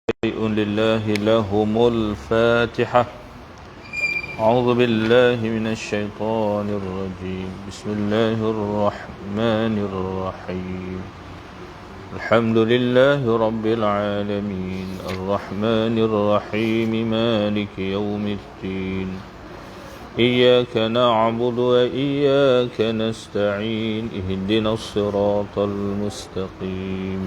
شيء لله لهم الفاتحة. أعوذ بالله من الشيطان الرجيم. بسم الله الرحمن الرحيم. الحمد لله رب العالمين الرحمن الرحيم مالك يوم الدين. إياك نعبد وإياك نستعين. اهدنا الصراط المستقيم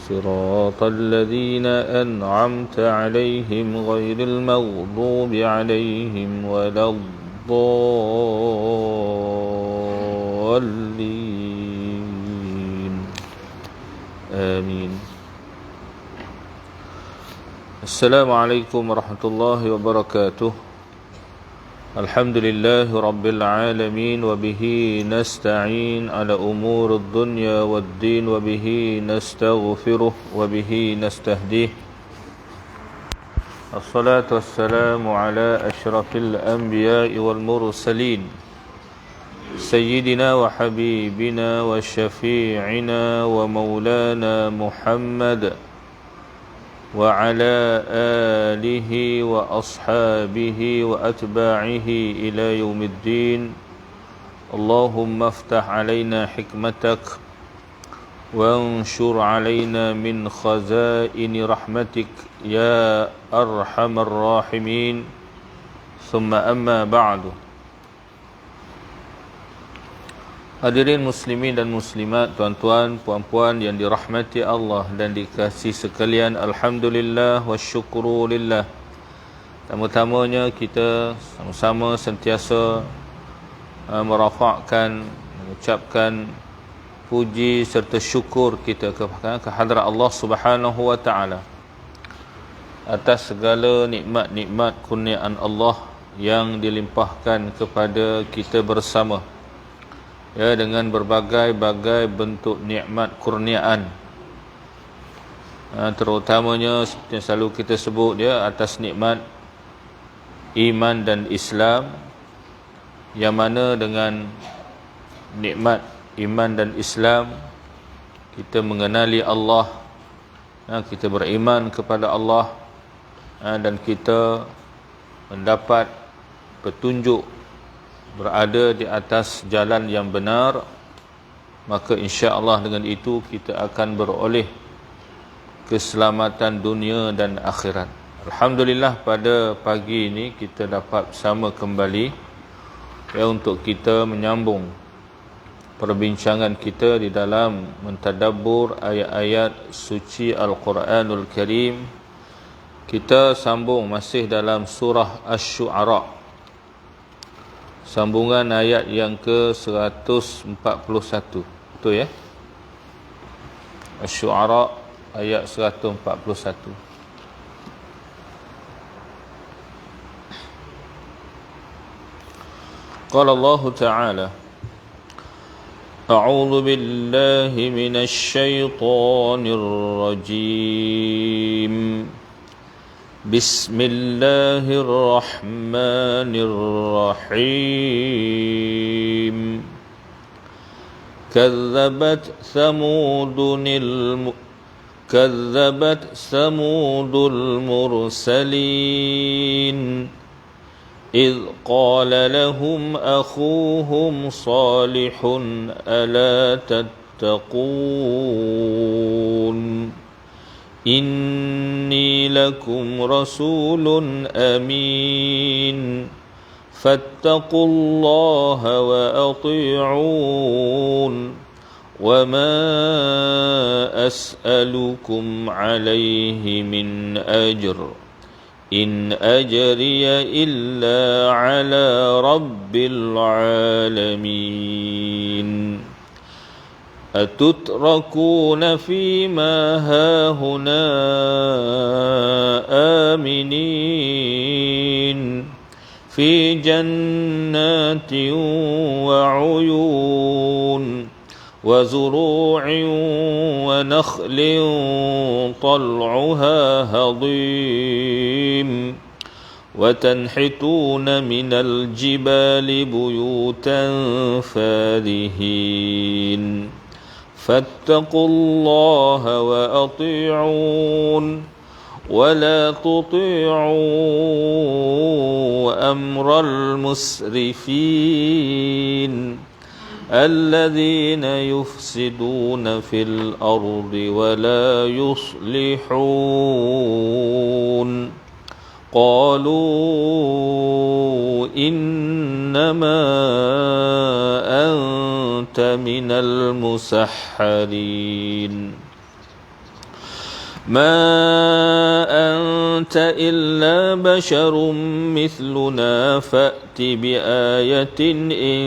صراط الذين أنعمت عليهم غير المغضوب عليهم ولا الضالين آمين. السلام عليكم ورحمة الله وبركاته. Alhamdulillah Rabbil Alamin. Wabihi nasta'in ala umur dunya wad din. Wabihi nastaghfiruh. Wabihi nastahdih. Assalatu wassalamu ala ashrafil anbiya'i wal mursalin Sayyidina wa habibina wa syafi'ina wa maulana Muhammad wa ala alihi wa ashabihi wa atba'ihi ila yaumiddin. Allahumma aftah alaina hikmatak wa anshur alaina min khazaini rahmatik ya arhamar rahimin. Thumma amma ba'du. Hadirin muslimin dan muslimat, tuan-tuan, puan-puan yang dirahmati Allah dan dikasihi sekalian, alhamdulillah wa syukru lillah. Pertama-tamanya kita sama-sama sentiasa merafakkan, mengucapkan puji serta syukur kita ke hadrat Allah Subhanahu wa taala atas segala nikmat-nikmat kurniaan Allah yang dilimpahkan kepada kita bersama, ya, dengan berbagai-bagai bentuk nikmat kurniaan, terutamanya seperti yang selalu kita sebut, ya, atas nikmat iman dan Islam, yang mana dengan nikmat iman dan Islam kita mengenali Allah, kita beriman kepada Allah, dan kita mendapat petunjuk berada di atas jalan yang benar. Maka insya-Allah dengan itu kita akan beroleh keselamatan dunia dan akhirat. Alhamdulillah, pada pagi ini kita dapat bersama kembali, ya, untuk kita menyambung perbincangan kita di dalam mentadabbur ayat-ayat suci Al-Quranul Karim. Kita sambung masih dalam surah Asy-Syu'ara, sambungan ayat yang ke-141. Betul, ya? Asy-Syu'ara ayat 141. Qala Allah Ta'ala, A'udzu billahi minasy syaithanir rajim. Bismillahirrahmanirrahim. Kazzabat Samudul mursalin إذ قال لهم أخوهم صالح ألا تتقون إني لكم رسول أمين فاتقوا الله وأطيعون وما أسألكم عليه من أجر إن أجري إلا على رب العالمين أتتركون فيما هاهنا آمنين في جنات وعيون وزروع ونخل طلعها هضيم وتنحتون من الجبال بيوتا فارهين فاتقوا الله وأطيعون ولا تطيعوا أمر المسرفين الذين يفسدون في الأرض ولا يصلحون قالوا إنما أنت من المسحرين ما أنت إلا بشر مثلنا فأت بآية إن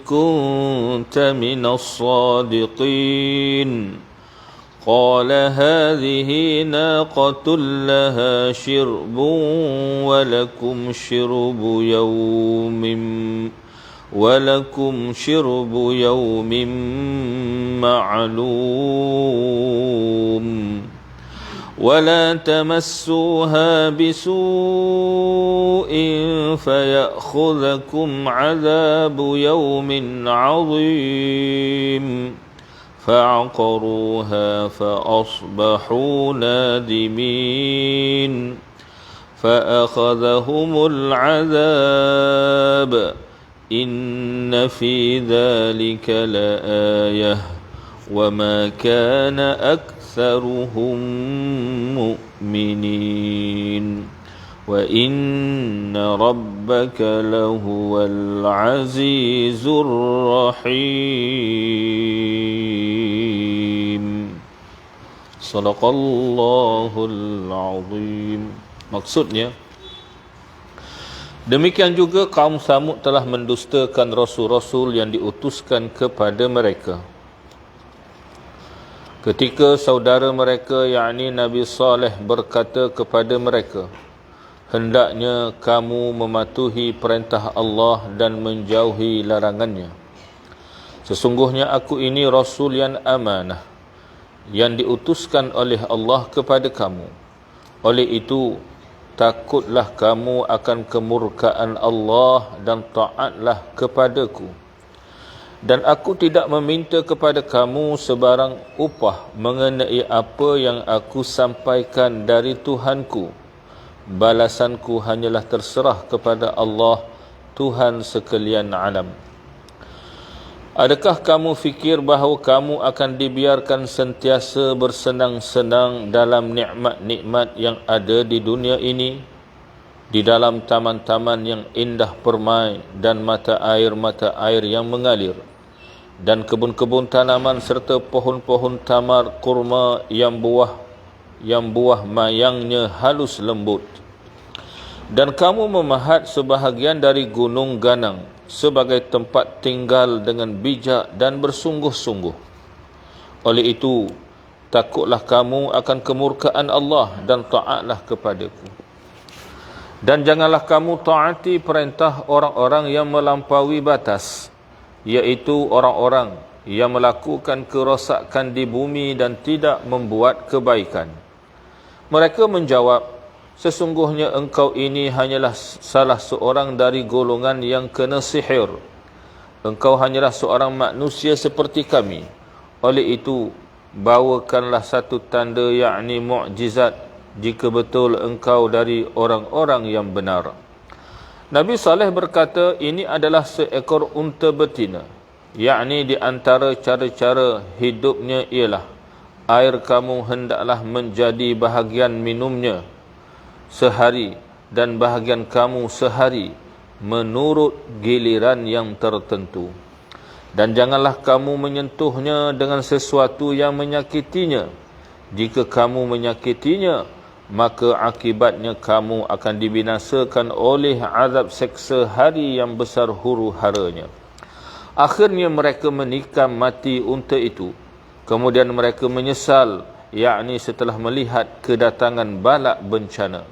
كنت من الصادقين قال هذه ناقة لها شرب ولكم شرب يوم معلوم ولا تمسوها بسوء فيأخذكم عذاب يوم عظيم فعقروها فأصبحوا نادمين فأخذهم العذاب إن في ذلك لآية وما كان أكثرهم مؤمنين وإن ربك لهو العزيز الرحيم صدق الله العظيم. Maksudnya, demikian juga kaum Samud telah mendustakan rasul-rasul yang diutuskan kepada mereka. Ketika saudara mereka, yakni Nabi Saleh, berkata kepada mereka, hendaknya kamu mematuhi perintah Allah dan menjauhi larangannya. Sesungguhnya aku ini Rasul yang amanah, yang diutuskan oleh Allah kepada kamu. Oleh itu, takutlah kamu akan kemurkaan Allah dan taatlah kepadaku. Dan aku tidak meminta kepada kamu sebarang upah mengenai apa yang aku sampaikan dari Tuhanku. Balasanku hanyalah terserah kepada Allah, Tuhan sekalian alam. Adakah kamu fikir bahawa kamu akan dibiarkan sentiasa bersenang-senang dalam nikmat-nikmat yang ada di dunia ini? Di dalam taman-taman yang indah permai dan mata air yang mengalir, dan kebun-kebun tanaman serta pohon-pohon tamar kurma yang buah mayangnya halus lembut. Dan kamu memahat sebahagian dari gunung ganang sebagai tempat tinggal dengan bijak dan bersungguh-sungguh. Oleh itu, takutlah kamu akan kemurkaan Allah dan taatlah kepadaku. Dan janganlah kamu taati perintah orang-orang yang melampaui batas, iaitu orang-orang yang melakukan kerosakan di bumi dan tidak membuat kebaikan. Mereka menjawab, sesungguhnya engkau ini hanyalah salah seorang dari golongan yang kena sihir. Engkau hanyalah seorang manusia seperti kami. Oleh itu, bawakanlah satu tanda, yakni mukjizat, jika betul engkau dari orang-orang yang benar. Nabi Saleh berkata, ini adalah seekor unta betina, yakni di antara cara-cara hidupnya ialah air kamu hendaklah menjadi bahagian minumnya sehari dan bahagian kamu sehari menurut giliran yang tertentu. Dan janganlah kamu menyentuhnya dengan sesuatu yang menyakitinya. Jika kamu menyakitinya, maka akibatnya kamu akan dibinasakan oleh azab seksa hari yang besar huru-haranya. Akhirnya mereka menikam mati unta itu. Kemudian mereka menyesal, yakni setelah melihat kedatangan balak bencana.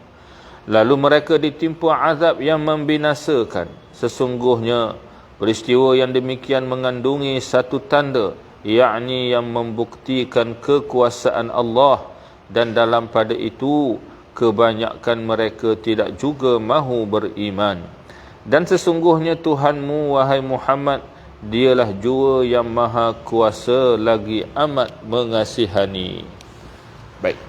Lalu mereka ditimpa azab yang membinasakan. Sesungguhnya peristiwa yang demikian mengandungi satu tanda, yakni yang membuktikan kekuasaan Allah, dan dalam pada itu kebanyakan mereka tidak juga mahu beriman. Dan sesungguhnya Tuhanmu, wahai Muhammad, Dialah jua yang maha kuasa lagi amat mengasihani. Baik.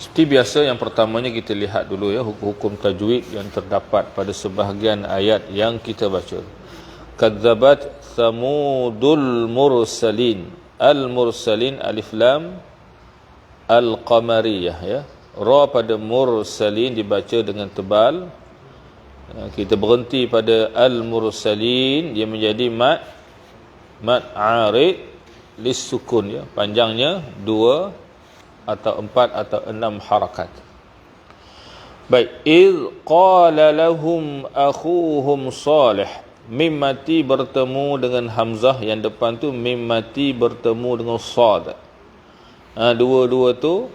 Seperti biasa, yang pertamanya kita lihat dulu ya hukum-hukum tajwid yang terdapat pada sebahagian ayat yang kita baca. Kadzabat Thamudul mursalin. Al-mursalin alif lam al-qamariyah ya. Ra pada mursalin dibaca dengan tebal. Kita berhenti pada al-mursalin, dia menjadi mad arid lis-sukun ya. Panjangnya 2 atau 4 atau 6 harakat. Baik, id qala lahum akhuhum Salih. Mim mati bertemu dengan hamzah, yang depan tu mim mati bertemu dengan sad. Dua-dua tu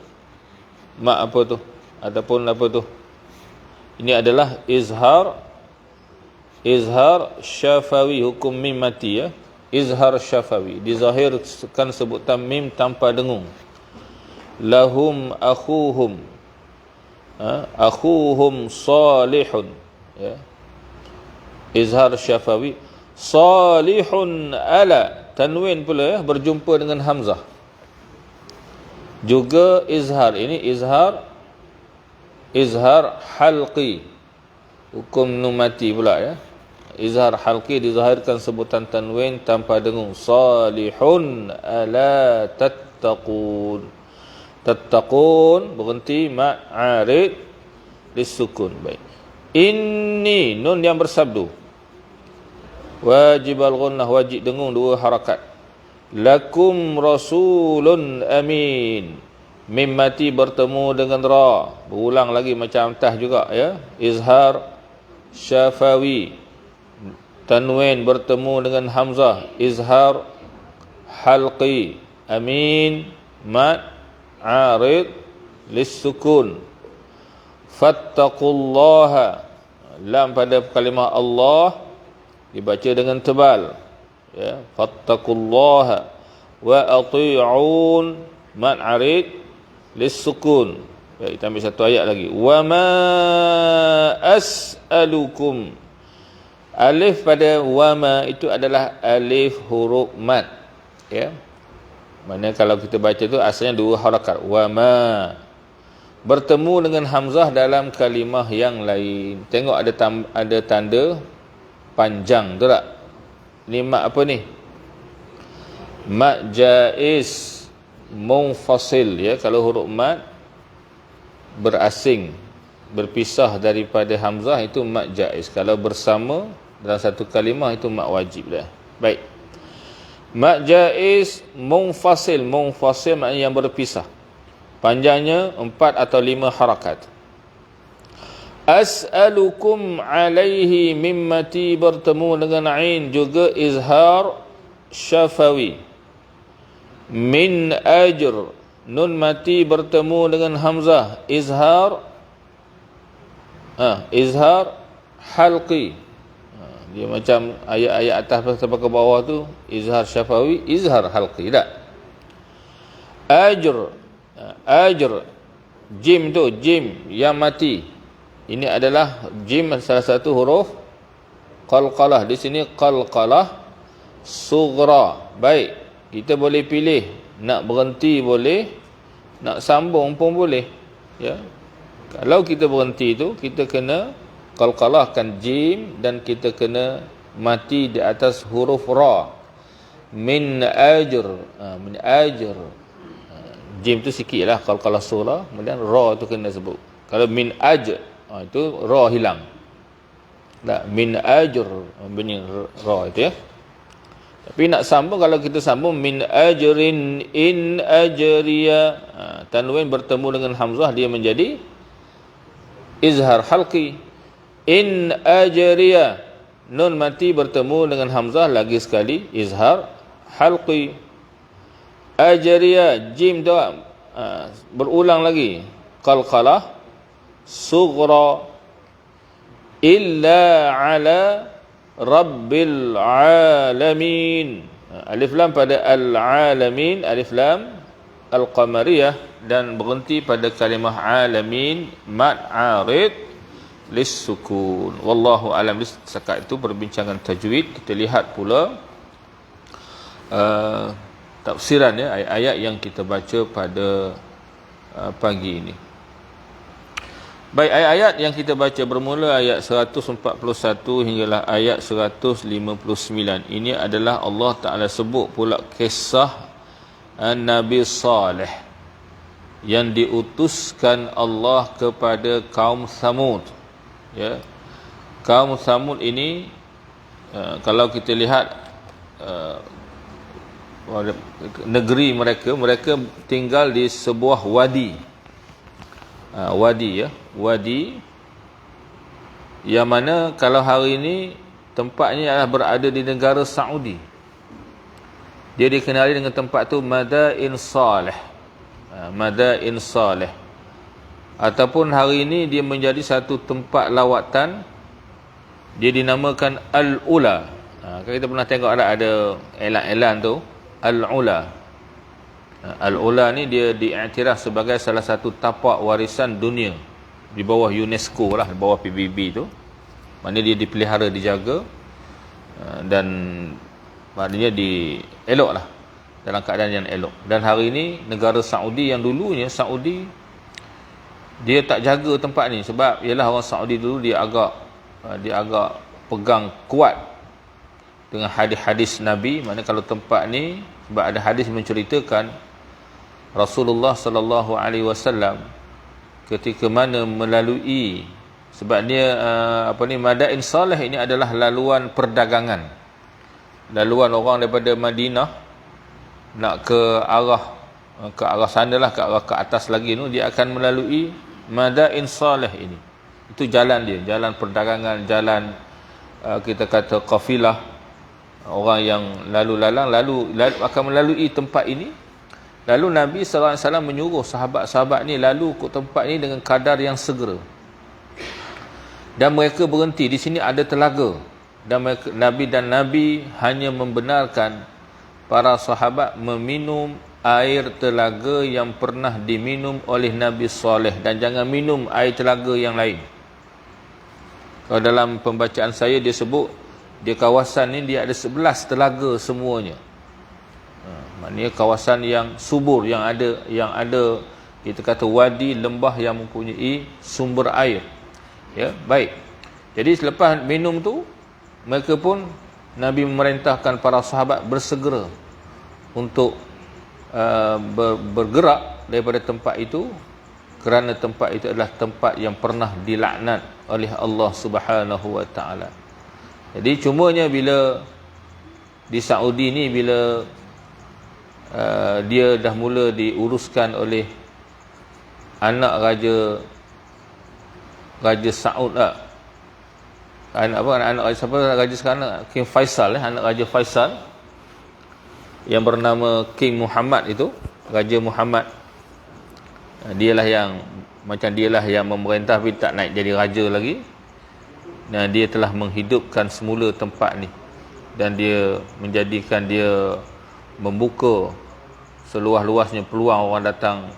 mak apa tu? Ataupun apa tu? Ini adalah izhar syafawi, hukum mim mati ya. Izhar syafawi, dizahirkan sebutan mim tanpa dengung. Lahum akhuhum, akhuhum salihun ya. Izhar syafawi. Salihun ala, tanwin pula ya, berjumpa dengan hamzah. Juga izhar, ini izhar halqi, hukum nun mati pula ya. Izhar halqi, dizahirkan sebutan tanwin tanpa dengung. Salihun ala tattaqun. Tattaqun berhenti ma'arid lisukun. Baik. Inni, nun yang bersabdu, wajib al-ghunnah, wajib dengung 2 harakat. Lakum rasulun amin. Mim mati bertemu dengan ra, berulang lagi macam tah juga ya. Izhar syafawi, tanwin bertemu dengan hamzah. Izhar halqi, amin mad arid lis-sukun. Fattaqullaha, lam pada kalimah Allah dibaca dengan tebal ya. Fattaqullaha wa ati'un mad arid lis-sukun. Baik, kita ambil satu ayat lagi. Wa ma as'alukum. Alif pada wa ma itu adalah alif huruf mad ya. Mana kalau kita baca tu asalnya 2 harakat. Wa ma bertemu dengan hamzah dalam kalimah yang lain. Tengok ada tanda panjang tu tak? Ni mat apa ni? Mat jaiz munfasil ya. Kalau huruf mat berasing, berpisah daripada hamzah, itu mat jaiz. Kalau bersama dalam satu kalimah, itu mat wajib dah. Baik. Mat jaiz munfasil. Munfasil maknanya yang berpisah. Panjangnya 4 atau 5 harakat. As'alukum alaihi mimmati bertemu dengan ain, juga izhar syafawi. Min ajr, nun mati bertemu dengan hamzah, izhar halqi. Dia macam ayat-ayat atas sampai ke bawah tu, izhar syafawi, izhar halqi tak? Ajr, jim tu, jim yang mati. Ini adalah jim salah satu huruf qalqalah. Di sini qalqalah sughra. Baik, kita boleh pilih nak berhenti boleh, nak sambung pun boleh ya. Kalau kita berhenti tu, kita kena qalqalahkan jim dan kita kena mati di atas huruf ra. Min ajr, min ajr. Jim tu sikitlah qalqalah sughra, kemudian ra tu kena sebut. Kalau min ajr, itu ra hilang. Tak, min ajr bunyi ra itu ya. Tapi nak sambung, kalau kita sambung min ajrin in ajriya, tanwin bertemu dengan hamzah, dia menjadi izhar halqi. In ajriya, nun mati bertemu dengan hamzah, lagi sekali izhar halqi. Ajriya, jim tu berulang lagi, qalqalah sughra. Illa ala Rabbil alamin. Alif lam pada al-alamin, alif lam al-qamariyah, dan berhenti pada kalimah alamin, mad arid sukun. Wallahu alam. Setakat itu perbincangan tajwid. Kita lihat pula tafsiran ya, ayat-ayat yang kita baca pada pagi ini. Baik, ayat-ayat yang kita baca bermula ayat 141 hinggalah ayat 159. Ini adalah Allah Ta'ala sebut pula kisah Nabi Saleh yang diutuskan Allah kepada kaum Thamud. Ya. Kaum Thamud ini kalau kita lihat negeri mereka tinggal di sebuah wadi. Wadi yang mana kalau hari ini tempatnya adalah berada di negara Saudi. Dia dikenali dengan tempat tu Madain Saleh. Madain Saleh. Ataupun hari ini dia menjadi satu tempat lawatan. Dia dinamakan Al-Ula. Kita pernah tengok ada elan-elan tu Al-Ula. Al-Ula ni dia diiktiraf sebagai salah satu tapak warisan dunia di bawah UNESCO lah, di bawah PBB tu. Maknanya dia dipelihara, dijaga dan maknanya elok lah, dalam keadaan yang elok. Dan hari ini negara Saudi yang dulunya Saudi dia tak jaga tempat ni sebab ialah orang Saudi dulu dia agak pegang kuat dengan hadis-hadis Nabi. Maknanya kalau tempat ni, sebab ada hadis menceritakan Rasulullah sallallahu alaihi wasallam ketika mana melalui, sebab dia Madain Saleh ini adalah laluan perdagangan. Laluan orang daripada Madinah nak ke arah sana lah, ke arah ke atas lagi tu, dia akan melalui Madain Saleh ini. Itu jalan dia, jalan perdagangan, jalan kita kata kafilah. Orang yang lalu akan melalui tempat ini. Lalu Nabi SAW menyuruh sahabat-sahabat ni lalu ke tempat ni dengan kadar yang segera. Dan mereka berhenti. Di sini ada telaga. Dan Nabi hanya membenarkan para sahabat meminum air telaga yang pernah diminum oleh Nabi Saleh. Dan jangan minum air telaga yang lain. Kalau dalam pembacaan saya dia sebut, di kawasan ni dia ada 11 telaga semuanya. Maknanya kawasan yang subur, yang ada kita kata wadi, lembah yang mempunyai sumber air. Ya, baik. Jadi selepas minum tu, mereka pun Nabi memerintahkan para sahabat bersegera untuk bergerak daripada tempat itu, kerana tempat itu adalah tempat yang pernah dilaknat oleh Allah Subhanahu wa taala. Jadi cumanya bila di Saudi ni, bila dia dah mula diuruskan oleh anak Raja Saud lah. Anak Raja siapa? Raja sekarang King Faisal, anak Raja Faisal yang bernama King Muhammad itu, Raja Muhammad. Dialah yang memerintah tapi tak naik jadi raja lagi. Dan dia telah menghidupkan semula tempat ni. Dan dia menjadikan dia membuka seluas-luasnya peluang orang datang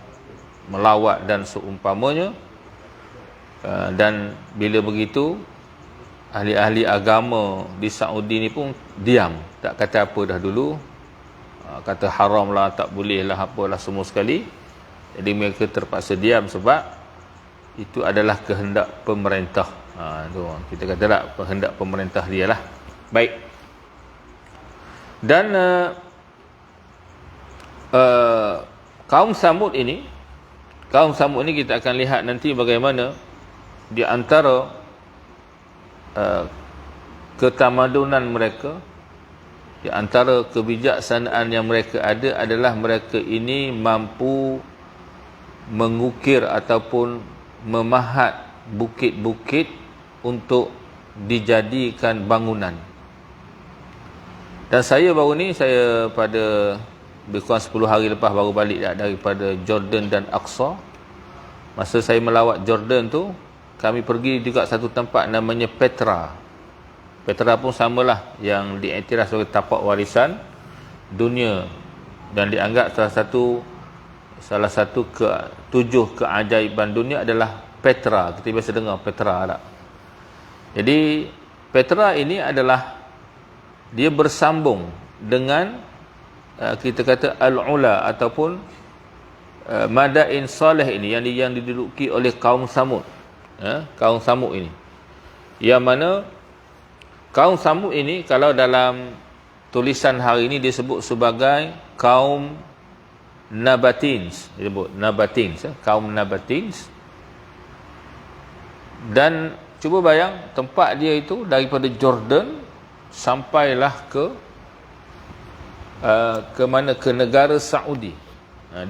melawat dan seumpamanya. Dan bila begitu, ahli-ahli agama di Saudi ni pun diam, tak kata apa dah dulu. Kata haram lah, tak boleh lah, apalah semua sekali. Jadi mereka terpaksa diam sebab itu adalah kehendak pemerintah. Tu kita katalah kehendak pemerintah dia lah. Baik. Dan kaum Samud ini kita akan lihat nanti bagaimana di antara ketamadunan mereka, di antara kebijaksanaan yang mereka ada adalah mereka ini mampu mengukir ataupun memahat bukit-bukit untuk dijadikan bangunan. Dan saya pada lebih kurang 10 hari lepas baru balik daripada Jordan dan Aqsa. Masa saya melawat Jordan tu, kami pergi juga satu tempat namanya Petra. Petra pun samalah, yang diiktiraf sebagai tapak warisan dunia dan dianggap salah satu 7 keajaiban dunia adalah Petra. Kita biasa dengar Petra tak? Jadi Petra ini adalah dia bersambung dengan kita kata Al-Ula ataupun Madain Saleh ini yang diduduki oleh kaum Samud. Kaum Samud ini. Yang mana kaum Samud ini kalau dalam tulisan hari ini disebut sebagai kaum Nabatins, disebut Nabatins, kaum Nabatins. Dan cuba bayang tempat dia itu daripada Jordan sampailah ke mana, ke negara Saudi,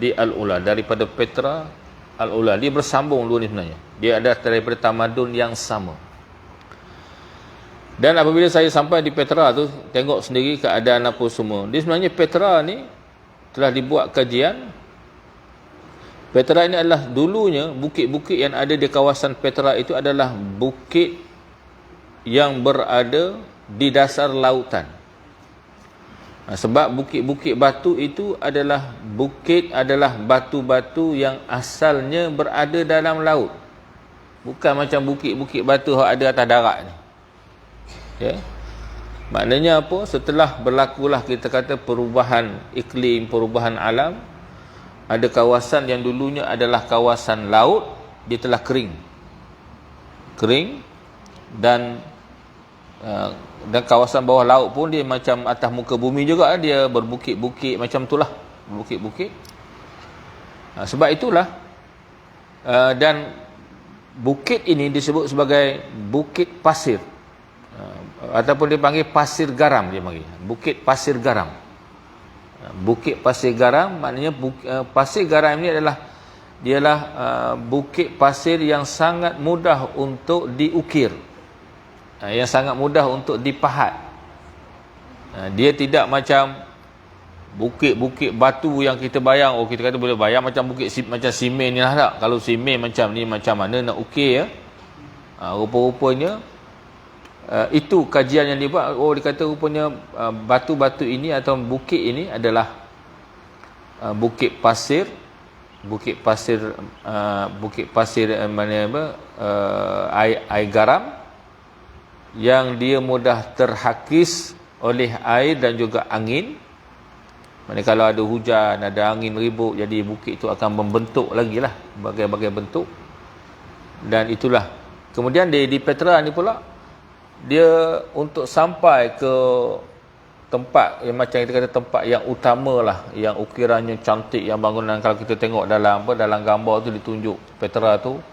di Al-Ula, daripada Petra Al-Ula. Dia bersambung dua ni sebenarnya. Dia ada daripada tamadun yang sama. Dan apabila saya sampai di Petra tu, tengok sendiri keadaan apa semua. Dia sebenarnya Petra ni telah dibuat kajian. Petra ini adalah dulunya bukit-bukit yang ada di kawasan Petra itu adalah bukit yang berada di dasar lautan. Sebab bukit-bukit batu itu adalah batu-batu yang asalnya berada dalam laut. Bukan macam bukit-bukit batu yang ada atas darat ni. Ya. Maknanya apa? Setelah berlakulah kita kata perubahan iklim, perubahan alam, ada kawasan yang dulunya adalah kawasan laut, dia telah kering. Dan kawasan bawah laut pun dia macam atas muka bumi juga, dia berbukit-bukit macam itulah, bukit-bukit. Sebab itulah dan bukit ini disebut sebagai bukit pasir, ataupun dipanggil pasir garam, dia panggil bukit pasir garam. Bukit pasir garam maknanya pasir garam ini dialah bukit pasir yang sangat mudah untuk diukir, yang sangat mudah untuk dipahat. Dia tidak macam bukit-bukit batu yang kita bayang, kita kata boleh bayang macam bukit macam simen ni lah tak. Kalau simen macam ni, macam mana nak ukir ya? Rupa-rupanya itu kajian yang dibuat. Dia kata rupanya batu-batu ini atau bukit ini adalah bukit pasir air garam yang dia mudah terhakis oleh air dan juga angin. Maksudnya kalau ada hujan, ada angin ribut, jadi bukit itu akan membentuk lagi lah berbagai bentuk. Dan itulah kemudian di Petra ni pula, dia untuk sampai ke tempat yang macam kita kata tempat yang utama lah, yang ukirannya cantik, yang bangunan kalau kita tengok dalam gambar tu ditunjuk Petra tu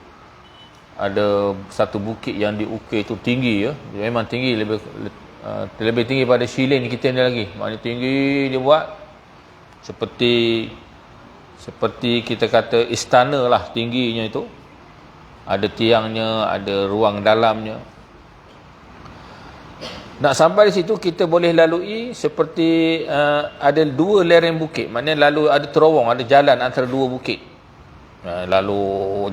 ada satu bukit yang diukir tu tinggi ya. Dia memang tinggi, lebih tinggi pada Shilin kita ni lagi. Maknanya tinggi dia buat seperti kita kata istana lah tingginya itu. Ada tiangnya, ada ruang dalamnya. Nak sampai di situ kita boleh lalui seperti ada dua lereng bukit. Maknanya lalu ada terowong, ada jalan antara dua bukit. Lalu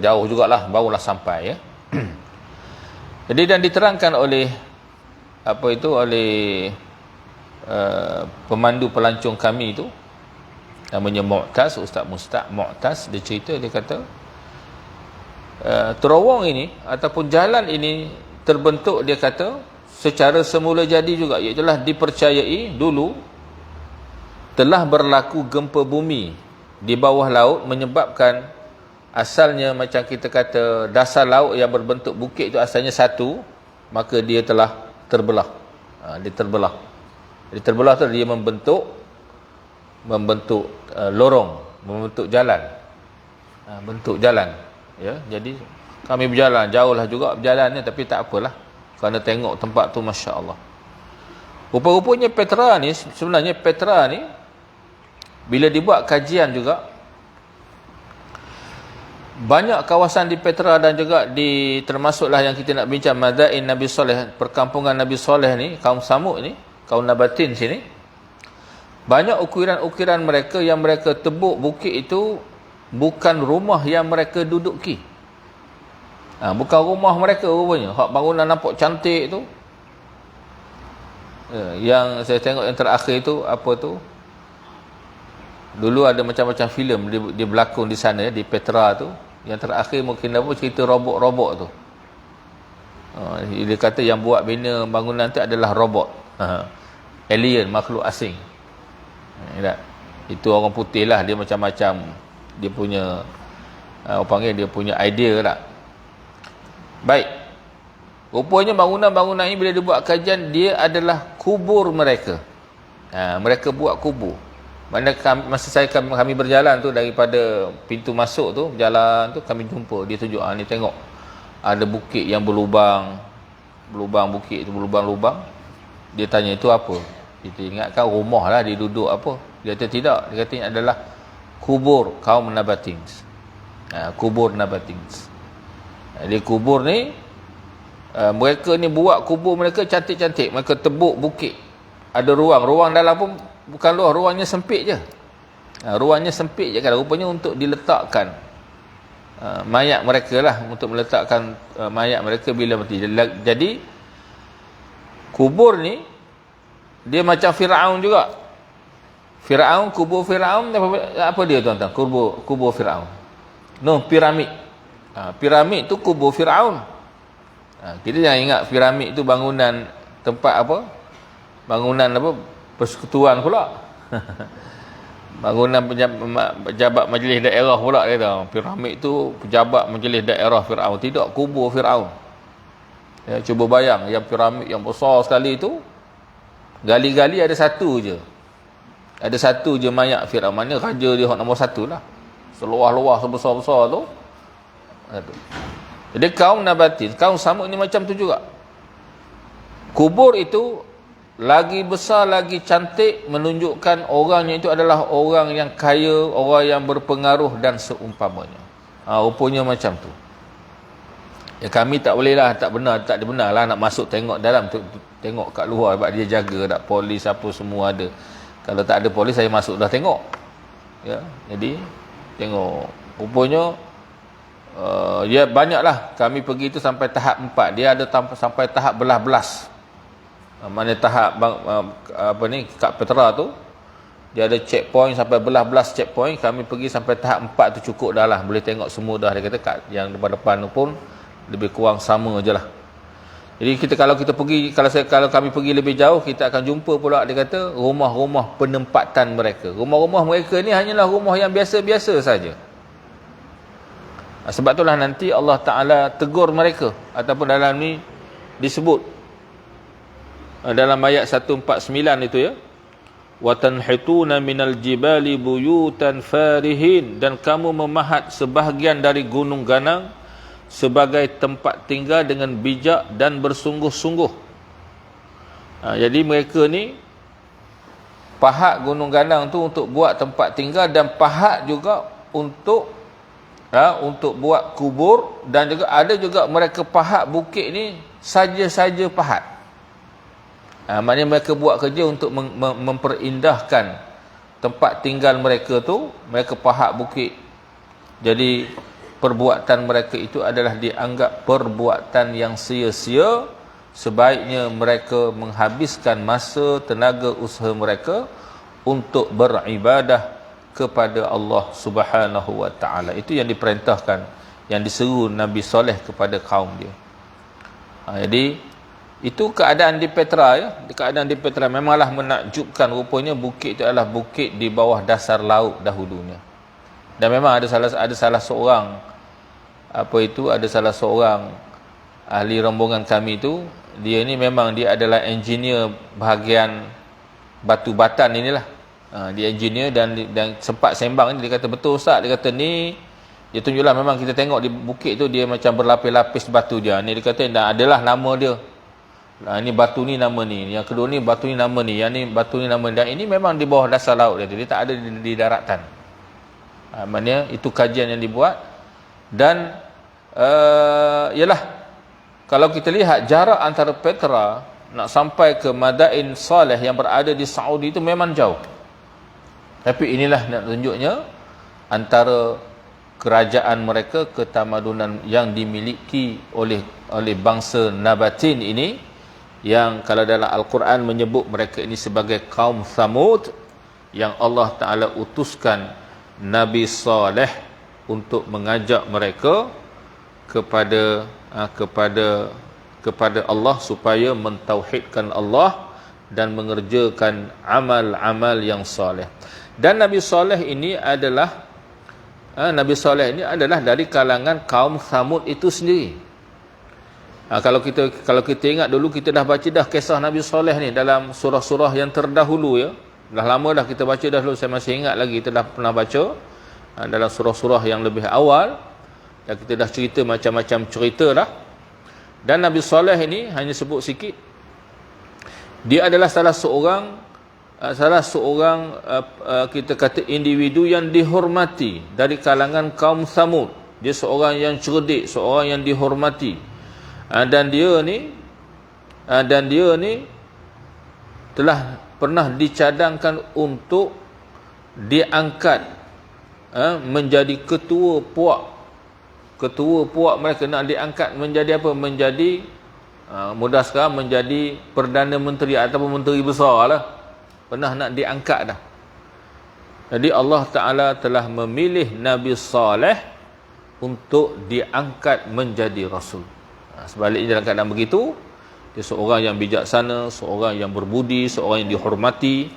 jauh jugalah barulah sampai ya. Jadi dan diterangkan oleh oleh pemandu pelancong kami itu, namanya Mu'taz, Ustaz Mu'taz, dia cerita, dia kata terowong ini ataupun jalan ini terbentuk, dia kata secara semula jadi juga, iaitu dipercayai dulu telah berlaku gempa bumi di bawah laut menyebabkan asalnya macam kita kata dasar laut yang berbentuk bukit itu asalnya satu, maka dia telah terbelah. Dia terbelah. Jadi terbelah tu dia membentuk lorong, membentuk jalan. Bentuk jalan. Ya, jadi kami berjalan, jauhlah juga berjalannya, tapi tak apalah. Kerana tengok tempat tu masya-Allah. Rupa-rupanya Petra ni, sebenarnya Petra ni bila dibuat kajian juga, banyak kawasan di Petra dan juga termasuklah yang kita nak bincang Madain Nabi Saleh, perkampungan Nabi Saleh ni, kaum Samud ni, kaum Nabatin sini. Banyak ukiran-ukiran mereka yang mereka tebuk bukit itu bukan rumah yang mereka duduki. Bukan rumah mereka rupanya. Hak bangunan nampak cantik tu. Yang saya tengok yang terakhir tu, apa tu? Dulu ada macam-macam filem dia berlakon di sana, di Petra tu. Yang terakhir mungkin apa, cerita robot-robot tu. Dia kata yang buat bina bangunan tu adalah robot. Alien, makhluk asing. Itu orang putih lah, dia macam-macam. Dia punya, orang panggil dia punya idea lah. Baik. Rupanya bangunan-bangunan ini bila dia buat kajian, dia adalah kubur mereka. Mereka buat kubur. Mana masa kami berjalan tu, daripada pintu masuk tu, jalan tu kami jumpa, dia tunjuk, ni tengok. Ada bukit yang berlubang. Bukit tu berlubang-lubang. Dia tanya, itu apa? Kita ingatkan rumah lah dia duduk apa. Dia kata tidak. Dia kata ini adalah kubur kaum Nabatins. Kubur Nabatins. Jadi kubur ni, mereka ni buat kubur mereka cantik-cantik. Mereka tebuk bukit. Ada ruang. Ruang dalam pun bukan luar. Ruangnya sempit je. Ruangnya sempit je kan. Rupanya untuk diletakkan mayat mereka lah. Untuk meletakkan mayat mereka bila mati. Jadi kubur ni dia macam Firaun juga. Kubur Firaun apa dia tuan-tuan? Kubur Firaun. Piramid. Piramid tu kubur Firaun. Kita jangan ingat piramid tu bangunan tempat apa? Bangunan apa? Persekutuan pula. Bangunan pejabat majlis daerah pula dia tahu. Piramid tu pejabat majlis daerah Firaun. Tidak, kubur Firaun. Ya, cuba bayang yang piramid yang besar sekali tu, gali-gali ada satu je. Ada satu je mayat Firaun. Mana raja dia nombor satu lah. Seluas-luas sebesar-besar tu. Jadi kaum Nabatin, kaum Samud ni macam tu juga. Kubur itu lagi besar, lagi cantik, menunjukkan orangnya itu adalah orang yang kaya, orang yang berpengaruh dan seumpamanya. Rupanya macam tu. Ya, kami tak boleh lah, tak benar lah nak masuk tengok dalam tu, tengok kat luar sebab dia jaga tak, polis apa semua ada. Kalau tak ada polis, saya masuk dah tengok. Ya, jadi tengok. Rupanya ya banyaklah. Kami pergi tu sampai tahap 4. Dia ada sampai tahap belas-belas. Mana tahap Kak Petra tu, dia ada checkpoint sampai belas-belas checkpoint. Kami pergi sampai tahap 4 tu cukup dah lah, boleh tengok semua dah. Dia kata kat yang depan-depan tu pun lebih kurang sama je lah. Jadi kalau kita pergi, kalau kami pergi lebih jauh, kita akan jumpa pula, dia kata, rumah-rumah penempatan mereka. Rumah-rumah mereka ni hanyalah rumah yang biasa-biasa saja. Sebab itulah nanti Allah Ta'ala tegur mereka. Ataupun dalam ni disebut dalam ayat 149 itu ya, وَتَنْحِتُونَ مِنَ الْجِبَالِ بُيُوتًا فَارِهِينَ, dan kamu memahat sebahagian dari gunung ganang sebagai tempat tinggal dengan bijak dan bersungguh-sungguh. Jadi mereka ni pahat gunung ganang tu untuk buat tempat tinggal, dan pahat juga untuk buat kubur, dan juga ada juga mereka pahat bukit ni saja-saja pahat. Maknanya mereka buat kerja untuk memperindahkan tempat tinggal mereka tu. Mereka pahat bukit. Jadi perbuatan mereka itu adalah dianggap perbuatan yang sia-sia. Sebaiknya mereka menghabiskan masa, tenaga, usaha mereka untuk beribadah kepada Allah Subhanahu wa ta'ala. Itu yang diperintahkan, yang diseru Nabi Saleh kepada kaum dia. Jadi itu keadaan di Petra ya. Keadaan di Petra memanglah menakjubkan. Rupanya bukit itu adalah bukit di bawah dasar laut dahulunya. Dan memang ada salah seorang ahli rombongan kami tu, dia ni memang dia adalah engineer bahagian batu batan inilah. Dia engineer dan sempat sembang ni, dia kata betul Ustaz, dia kata ni, dia tunjuklah memang kita tengok di bukit tu dia macam berlapis-lapis batu dia. Ni dia kata adalah nama dia. Ini batu ni nama ni, yang kedua ni batu ni nama ni, yang ni batu ni nama ni. Dan ini memang di bawah dasar laut dia tak ada di daratan. Maknanya itu kajian yang dibuat. Dan ialah kalau kita lihat jarak antara Petra nak sampai ke Madain Saleh yang berada di Saudi itu memang jauh. Tapi inilah nak tunjuknya antara kerajaan mereka, ketamadunan yang dimiliki oleh bangsa Nabatin ini, yang kalau dalam Al-Quran menyebut mereka ini sebagai kaum Thamud, yang Allah Ta'ala utuskan Nabi Saleh untuk mengajak mereka kepada kepada Allah supaya mentauhidkan Allah dan mengerjakan amal-amal yang soleh. Dan Nabi Soleh ini adalah dari kalangan kaum Thamud itu sendiri. Kalau kita ingat dulu, kita dah baca dah kisah Nabi Soleh ni dalam surah-surah yang terdahulu ya. Dah lama dah kita baca dah dulu, saya masih ingat lagi kita dah pernah baca dalam surah-surah yang lebih awal. Dan kita dah cerita macam-macam cerita dah. Dan Nabi Soleh ini hanya sebut sikit. Dia adalah salah seorang kita kata individu yang dihormati dari kalangan kaum Thamud. Dia seorang yang cerdik, seorang yang dihormati. Dan dia ni telah pernah dicadangkan untuk diangkat menjadi ketua puak mereka, nak diangkat menjadi apa? Menjadi mudah sekarang menjadi Perdana Menteri ataupun Menteri Besar lah. Pernah nak diangkat dah. Jadi Allah Ta'ala telah memilih Nabi Saleh untuk diangkat menjadi Rasul. Sebaliknya dalam keadaan begitu, dia seorang yang bijaksana, seorang yang berbudi, seorang yang dihormati.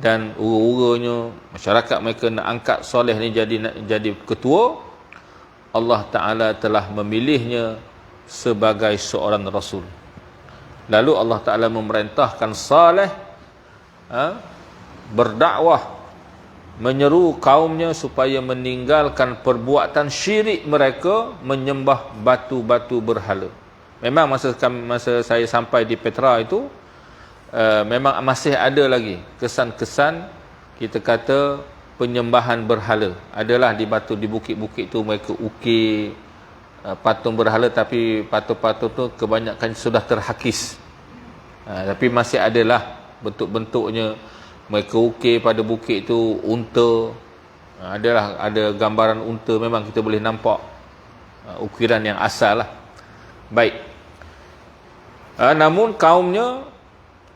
Dan ura-uranya masyarakat mereka nak angkat Soleh ni jadi ketua. Allah Ta'ala telah memilihnya sebagai seorang Rasul. Lalu Allah Ta'ala memerintahkan Saleh berdakwah, menyeru kaumnya supaya meninggalkan perbuatan syirik mereka menyembah batu-batu berhala. Memang masa saya sampai di Petra itu, memang masih ada lagi kesan-kesan kita kata penyembahan berhala. Adalah di bukit-bukit tu mereka ukir patung berhala, tapi patung-patung tu kebanyakan sudah terhakis. Tapi masih adalah bentuk-bentuknya. Mereka ukir pada bukit tu unta. Ada gambaran unta, memang kita boleh nampak ukiran yang asal lah. Baik. Namun kaumnya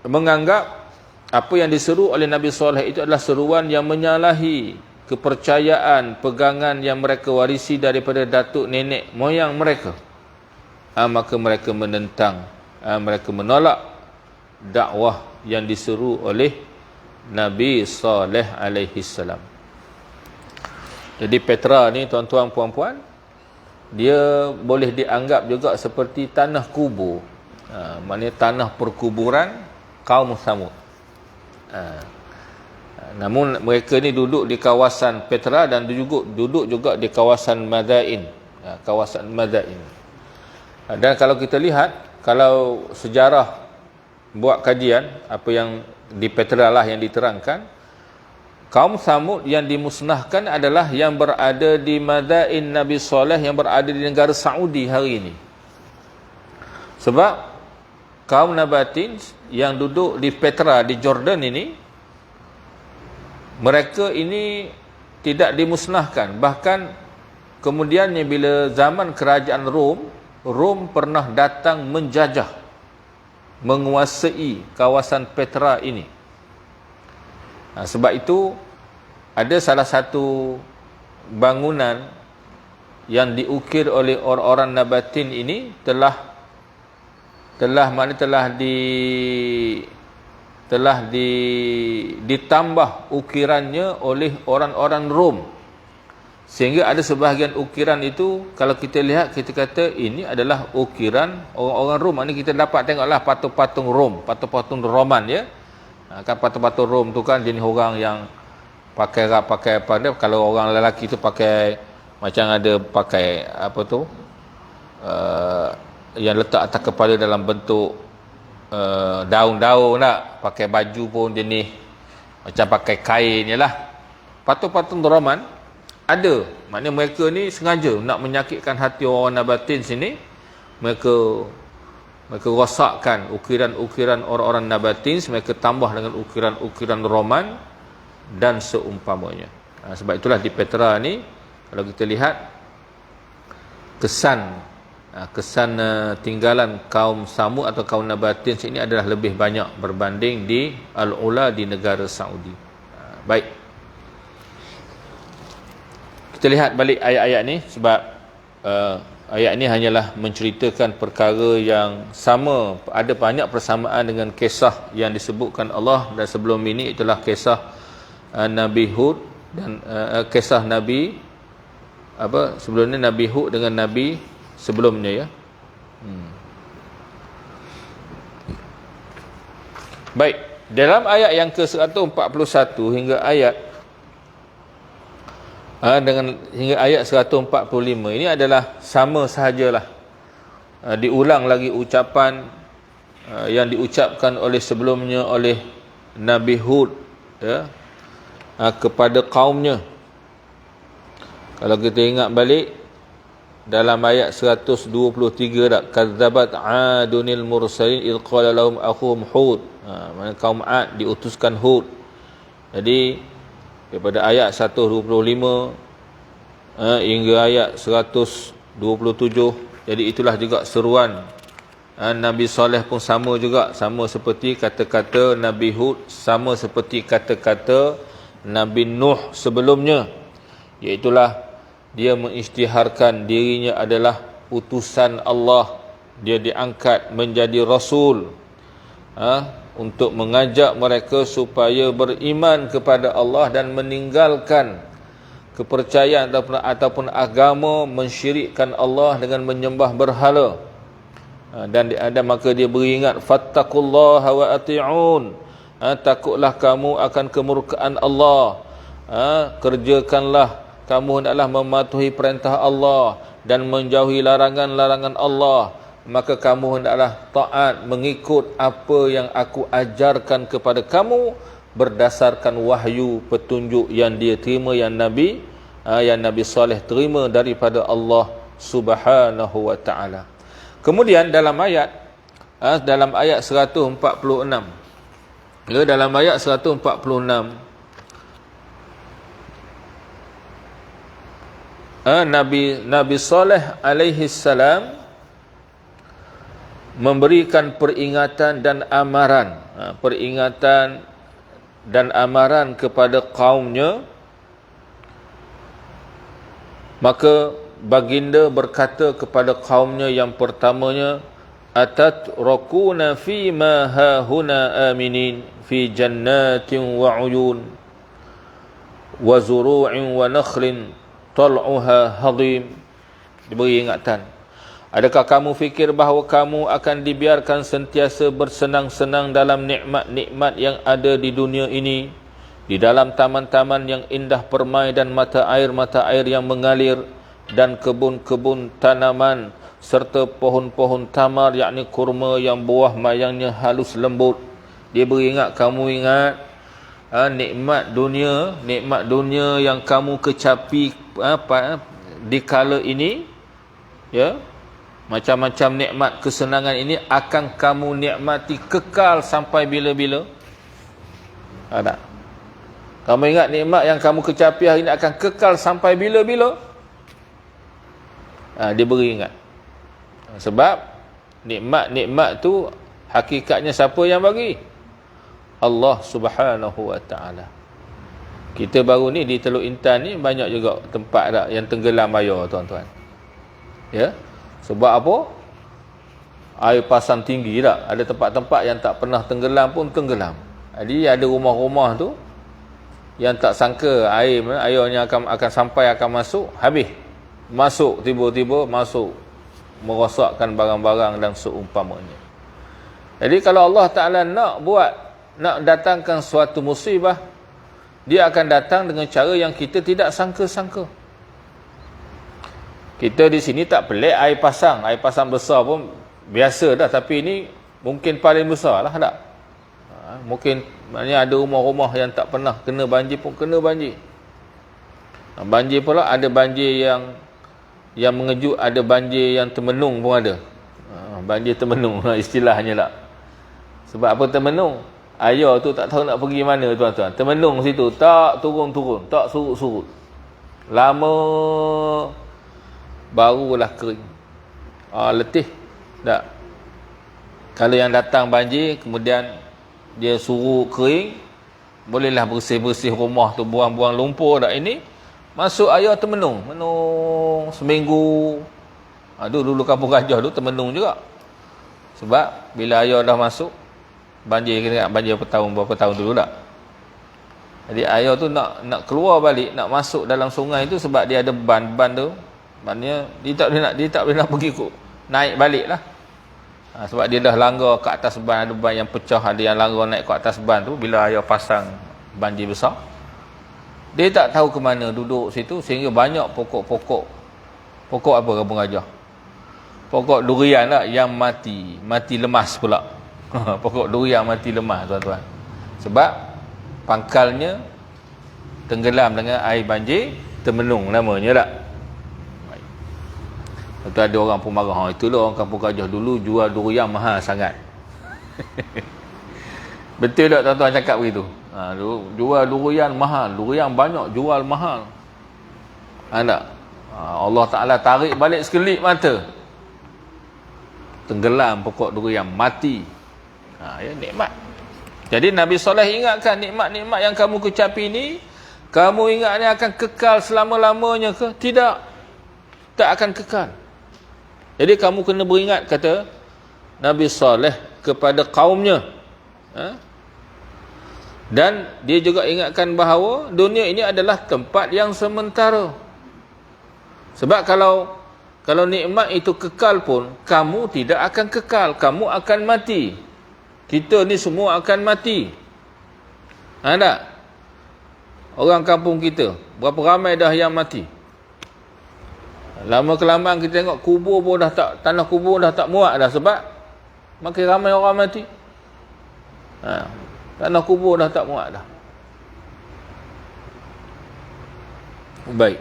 menganggap apa yang diseru oleh Nabi Saleh itu adalah seruan yang menyalahi kepercayaan, pegangan yang mereka warisi daripada datuk nenek moyang mereka. Maka mereka menentang, mereka menolak dakwah yang diseru oleh Nabi Saleh alaihi salam. Jadi Petra ni tuan-tuan puan-puan, dia boleh dianggap juga seperti tanah kubur. Maknanya tanah perkuburan kaum Thamud. Namun mereka ni duduk di kawasan Petra dan duduk juga di kawasan Madain. Kawasan Madain. Dan kalau kita lihat, kalau sejarah buat kajian apa yang di Petra lah yang diterangkan, kaum Thamud yang dimusnahkan adalah yang berada di Madain Nabi Saleh, yang berada di negara Saudi hari ini. Sebab kaum Nabatin yang duduk di Petra di Jordan ini, mereka ini tidak dimusnahkan. Bahkan kemudiannya bila zaman kerajaan Rom pernah datang menjajah, menguasai kawasan Petra ini. Sebab itu ada salah satu bangunan yang diukir oleh orang-orang Nabatin ini ditambah ukirannya oleh orang-orang Rom. Sehingga ada sebahagian ukiran itu, kalau kita lihat, kita kata ini adalah ukiran orang-orang Rom. Ini kita dapat tengoklah patung-patung Rom, patung-patung Roman ya. Kan patung-patung Rom tu kan jenis orang yang pakai apa dia. Kalau orang lelaki tu pakai macam ada pakai apa tu? Yang letak atas kepala dalam bentuk daun-daun tak. Pakai baju pun jenis macam pakai kain je lah. Patung-patung Roman ada. Maknanya mereka ni sengaja nak menyakitkan hati orang Nabatin sini. Mereka rosakkan ukiran-ukiran orang-orang Nabatin. Mereka tambah dengan ukiran-ukiran Roman dan seumpamanya. Sebab itulah di Petra ni, kalau kita lihat kesan tinggalan kaum Thamud atau kaum Nabatin sini adalah lebih banyak berbanding di Al-Ula di negara Saudi. Baik. Kita lihat balik ayat-ayat ni sebab ayat ini hanyalah menceritakan perkara yang sama, ada banyak persamaan dengan kisah yang disebutkan Allah, dan sebelum ini itulah kisah Nabi Hud dan kisah Nabi sebelum ni Nabi Hud dengan Nabi sebelumnya, ya. Baik, dalam ayat yang ke-141 hingga ayat hingga ayat 145 ini adalah sama sahajalah, diulang lagi ucapan yang diucapkan oleh sebelumnya oleh Nabi Hud, ya, kepada kaumnya. Kalau kita ingat balik dalam ayat 123 dak, kadzabat adunil mursalin id qala lahum akhum Hud, mana kaum Ad diutuskan Hud. Jadi daripada ayat 125 hingga ayat 127, jadi itulah juga seruan Nabi Saleh pun sama juga, sama seperti kata-kata Nabi Hud, sama seperti kata-kata Nabi Nuh sebelumnya, iaitulah dia mengisytiharkan dirinya adalah utusan Allah, dia diangkat menjadi rasul untuk mengajak mereka supaya beriman kepada Allah dan meninggalkan kepercayaan ataupun agama mensyirikkan Allah dengan menyembah berhala. Dan maka dia beringat, fattaqullaha wa ati'un, takutlah kamu akan kemurkaan Allah, kerjakanlah kamu hendaklah mematuhi perintah Allah dan menjauhi larangan-larangan Allah, maka kamu hendaklah taat mengikut apa yang aku ajarkan kepada kamu berdasarkan wahyu petunjuk yang dia terima, yang Nabi Saleh terima daripada Allah Subhanahu wa taala. Kemudian dalam ayat 146, ya, dalam ayat 146 Nabi Saleh alaihi salam memberikan peringatan dan amaran kepada kaumnya. Maka baginda berkata kepada kaumnya yang pertamanya, atatrakuna fi ma hahuna aminin fi jannatin wa uyun wa zuru'in wa nakhlin tal'uha hadim. Diberi ingatan, adakah kamu fikir bahawa kamu akan dibiarkan sentiasa bersenang-senang dalam nikmat-nikmat yang ada di dunia ini, di dalam taman-taman yang indah permai dan mata air yang mengalir, dan kebun-kebun tanaman serta pohon-pohon tamar, yakni kurma yang buah mayangnya halus lembut. Dia beringat, kamu ingat nikmat dunia yang kamu kecapi di kala ini, ya, macam-macam nikmat kesenangan ini akan kamu nikmati kekal sampai bila-bila. Ada? Kamu ingat nikmat yang kamu kecapi hari ini akan kekal sampai bila-bila? Dia beri ingat. Sebab nikmat-nikmat tu hakikatnya siapa yang bagi? Allah Subhanahu wa taala. Kita baru ni di Teluk Intan ni banyak juga tempat dah yang tenggelam air, tuan-tuan. Ya. Sebab apa? Air pasang tinggi tak? Ada tempat-tempat yang tak pernah tenggelam pun tenggelam. Jadi ada rumah-rumah tu yang tak sangka airnya akan sampai, akan masuk, habis. Masuk, tiba-tiba masuk, merosakkan barang-barang dan seumpamanya. Jadi kalau Allah Ta'ala nak datangkan suatu musibah, dia akan datang dengan cara yang kita tidak sangka-sangka. Kita di sini tak pelik air pasang besar pun biasa dah, tapi ini mungkin paling besar lah, tak? Mungkin maknanya ada rumah-rumah yang tak pernah kena banjir pun kena banjir. Banjir pula ada banjir yang mengejut, ada banjir yang termenung pun ada. Banjir termenung istilahnya lah. Sebab apa termenung? Air tu tak tahu nak pergi mana, tuan-tuan. Termenung situ, tak turun-turun, tak surut-surut. Lama barulah kering. Letih. Tak. Kalau yang datang banjir, kemudian dia suruh kering, bolehlah bersih-bersih rumah tu, buang-buang lumpur dak ini, masuk air termenung, seminggu, Dulu Kampung Gajah tu termenung juga. Sebab bila air dah masuk, banjir, kena ingat banjir berapa tahun dulu tak? Jadi air tu nak keluar balik, nak masuk dalam sungai tu sebab dia ada ban tu. Maknanya dia tak boleh nak pergi naik balik lah. Sebab dia dah langgar ke atas ban, ada ban yang pecah, ada yang langgar naik ke atas ban tu. Bila air pasang banjir besar, dia tak tahu ke mana duduk situ, sehingga banyak pokok apa Kampung Gajah? Pokok durian lah yang mati lemas pula. Pokok durian mati lemas, tuan-tuan. Sebab pangkalnya tenggelam dengan air banjir, termenung namanya tak? Lepas tu ada orang pun marah, itulah orang Kampung Gajah dulu jual durian mahal sangat. Betul tak tuan-tuan cakap begitu? Jual durian mahal, durian banyak, jual mahal. Tak? Allah Ta'ala tarik balik sekelip mata, tenggelam pokok durian, mati. Ya, nikmat. Jadi Nabi Saleh ingatkan, nikmat-nikmat yang kamu kecapi ni, kamu ingat ni akan kekal selama-lamanya ke? Tidak. Tak akan kekal. Jadi kamu kena beringat, kata Nabi Saleh kepada kaumnya. Dan dia juga ingatkan bahawa dunia ini adalah tempat yang sementara. Sebab kalau nikmat itu kekal pun, kamu tidak akan kekal, kamu akan mati. Kita ni semua akan mati. Tak? Orang kampung kita, berapa ramai dah yang mati? Lama kelamaan kita tengok kubur pun dah tak, tanah kubur dah tak muat dah, sebab makin ramai orang mati. Tanah kubur dah tak muat dah. Baik.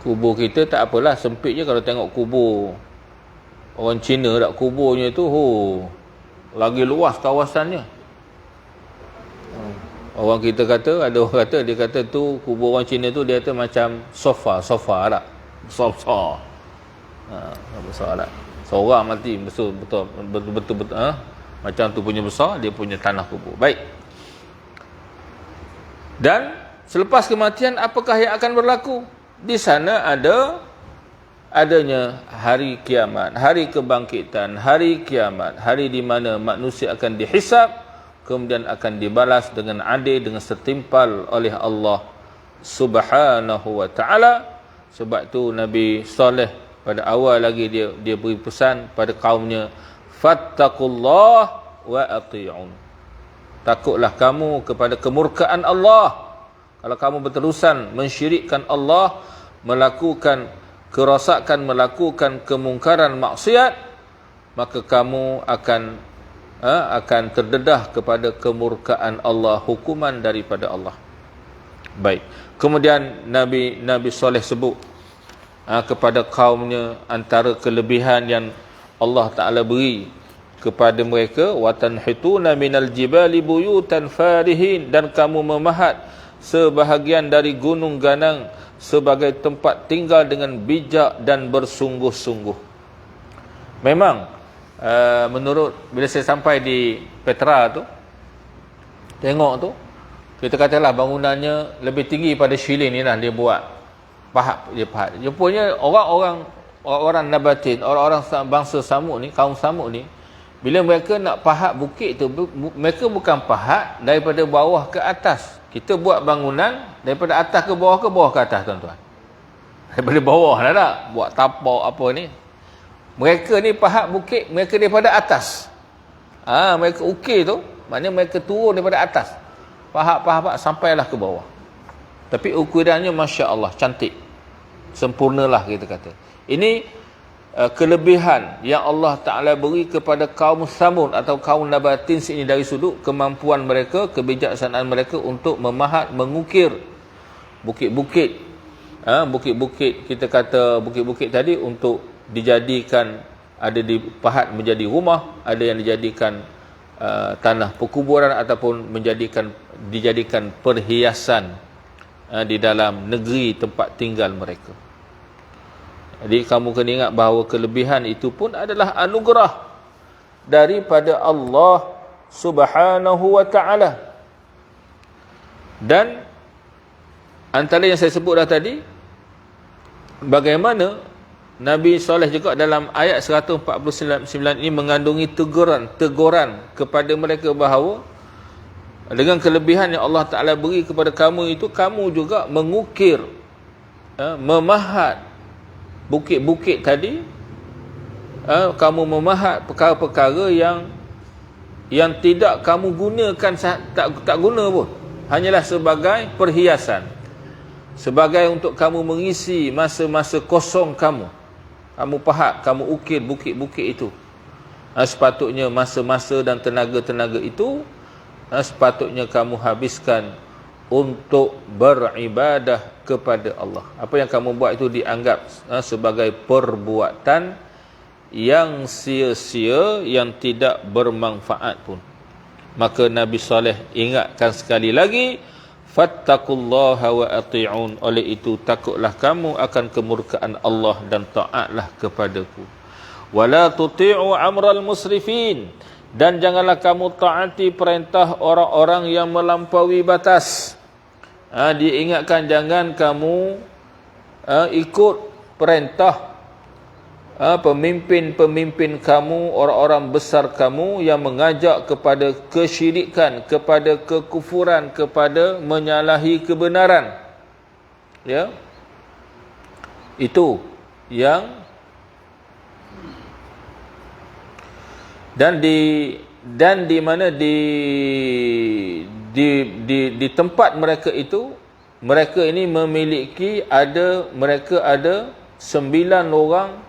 Kubur kita tak apalah, sempit je kalau tengok kubur orang Cina tak, kuburnya tu lagi luas kawasannya. Orang kita kata, ada orang kata, dia kata tu kubur orang Cina tu dia kata macam sofa tak? Besar-besar. Besar tak? Seorang mati betul macam tu punya besar, dia punya tanah kubur. Baik. Dan selepas kematian apakah yang akan berlaku? Di sana adanya hari kiamat, hari kebangkitan, hari kiamat, hari di mana manusia akan dihisab, kemudian akan dibalas dengan adil, dengan setimpal oleh Allah Subhanahu wa ta'ala. Sebab tu Nabi Saleh pada awal lagi dia beri pesan pada kaumnya, fattaqullah wa ati'un. Takutlah kamu kepada kemurkaan Allah. Kalau kamu berterusan mensyirikkan Allah, melakukan kerosakan, melakukan kemungkaran maksiat, maka kamu akan terdedah kepada kemurkaan Allah, hukuman daripada Allah. Baik. Kemudian Nabi Saleh sebut kepada kaumnya antara kelebihan yang Allah Ta'ala beri kepada mereka, watanhituna minal jibali buyutan farihin, dan kamu memahat sebahagian dari gunung ganang sebagai tempat tinggal dengan bijak dan bersungguh-sungguh. Memang menurut, bila saya sampai di Petra tu, tengok tu, kita katalah bangunannya lebih tinggi pada Shilin ni lah, dia buat pahat. Dia punya orang Nabatin, orang-orang bangsa Samud ni, kaum Samud ni, bila mereka nak pahat bukit tu, mereka bukan pahat daripada bawah ke atas. Kita buat bangunan daripada atas ke bawah ke atas, tuan-tuan. Daripada bawah lah tak? Buat tapak apa ni. Mereka ni pahat bukit, mereka daripada atas. Mereka ukir tu, maknanya mereka turun daripada atas. Pahat sampailah ke bawah. Tapi ukurannya Masya Allah, cantik. Sempurnalah kita kata. Ini kelebihan yang Allah Ta'ala beri kepada kaum Samud atau kaum Nabatin sini dari sudut kemampuan mereka, kebijaksanaan mereka untuk memahat, mengukir bukit-bukit. Bukit-bukit, kita kata bukit-bukit tadi untuk dijadikan, ada dipahat menjadi rumah, ada yang dijadikan tanah perkuburan, ataupun dijadikan perhiasan di dalam negeri tempat tinggal mereka. Jadi kamu kena ingat bahawa kelebihan itu pun adalah anugerah daripada Allah Subhanahu wa ta'ala. Dan antara yang saya sebut dah tadi, bagaimana Nabi Saleh juga dalam ayat 149 ini mengandungi teguran kepada mereka bahawa dengan kelebihan yang Allah Ta'ala beri kepada kamu itu, kamu juga mengukir, memahat bukit-bukit tadi, kamu memahat perkara-perkara yang tidak kamu gunakan, tak guna pun, hanyalah sebagai perhiasan, sebagai untuk kamu mengisi masa-masa kosong kamu. Kamu pahat, kamu ukir bukit-bukit itu. Sepatutnya masa-masa dan tenaga-tenaga itu sepatutnya kamu habiskan untuk beribadah kepada Allah. Apa yang kamu buat itu dianggap sebagai perbuatan yang sia-sia, yang tidak bermanfaat pun. Maka Nabi Saleh ingatkan sekali lagi, fattaqullaha wa ati'un. Oleh itu takutlah kamu akan kemurkaan Allah dan taatlah kepadaku. Wala tuti'u amral musrifin. Dan janganlah kamu taati perintah orang-orang yang melampaui batas. Diingatkan jangan kamu ikut perintah pemimpin-pemimpin kamu, orang-orang besar kamu yang mengajak kepada kesyirikan, kepada kekufuran, kepada menyalahi kebenaran. Ya. Itu yang dan di mana di tempat mereka itu, mereka ini memiliki mereka ada 9 orang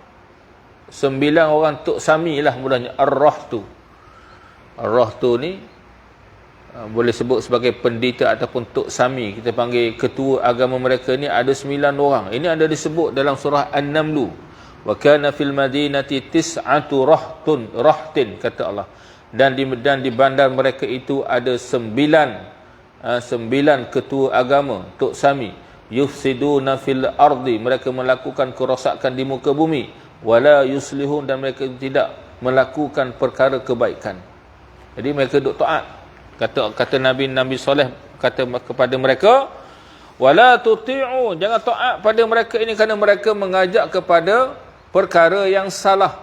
Tok Sami lah mudahnya. Ar-Rah tu ni boleh sebut sebagai pendeta ataupun Tok Sami, kita panggil ketua agama mereka ni, ada 9 orang. Ini ada disebut dalam surah An-Naml. Wa kana fil madinati tis'atu rahtin, kata Allah. Dan di bandar mereka itu ada 9 ketua agama Tok Sami. Yufsiduna fil ardi, mereka melakukan kerosakan di muka bumi. Wala yuslihun, dan mereka tidak melakukan perkara kebaikan. Jadi mereka duk taat. Kata Nabi Saleh kata kepada mereka, wala tuti'u, jangan taat pada mereka ini kerana mereka mengajak kepada perkara yang salah,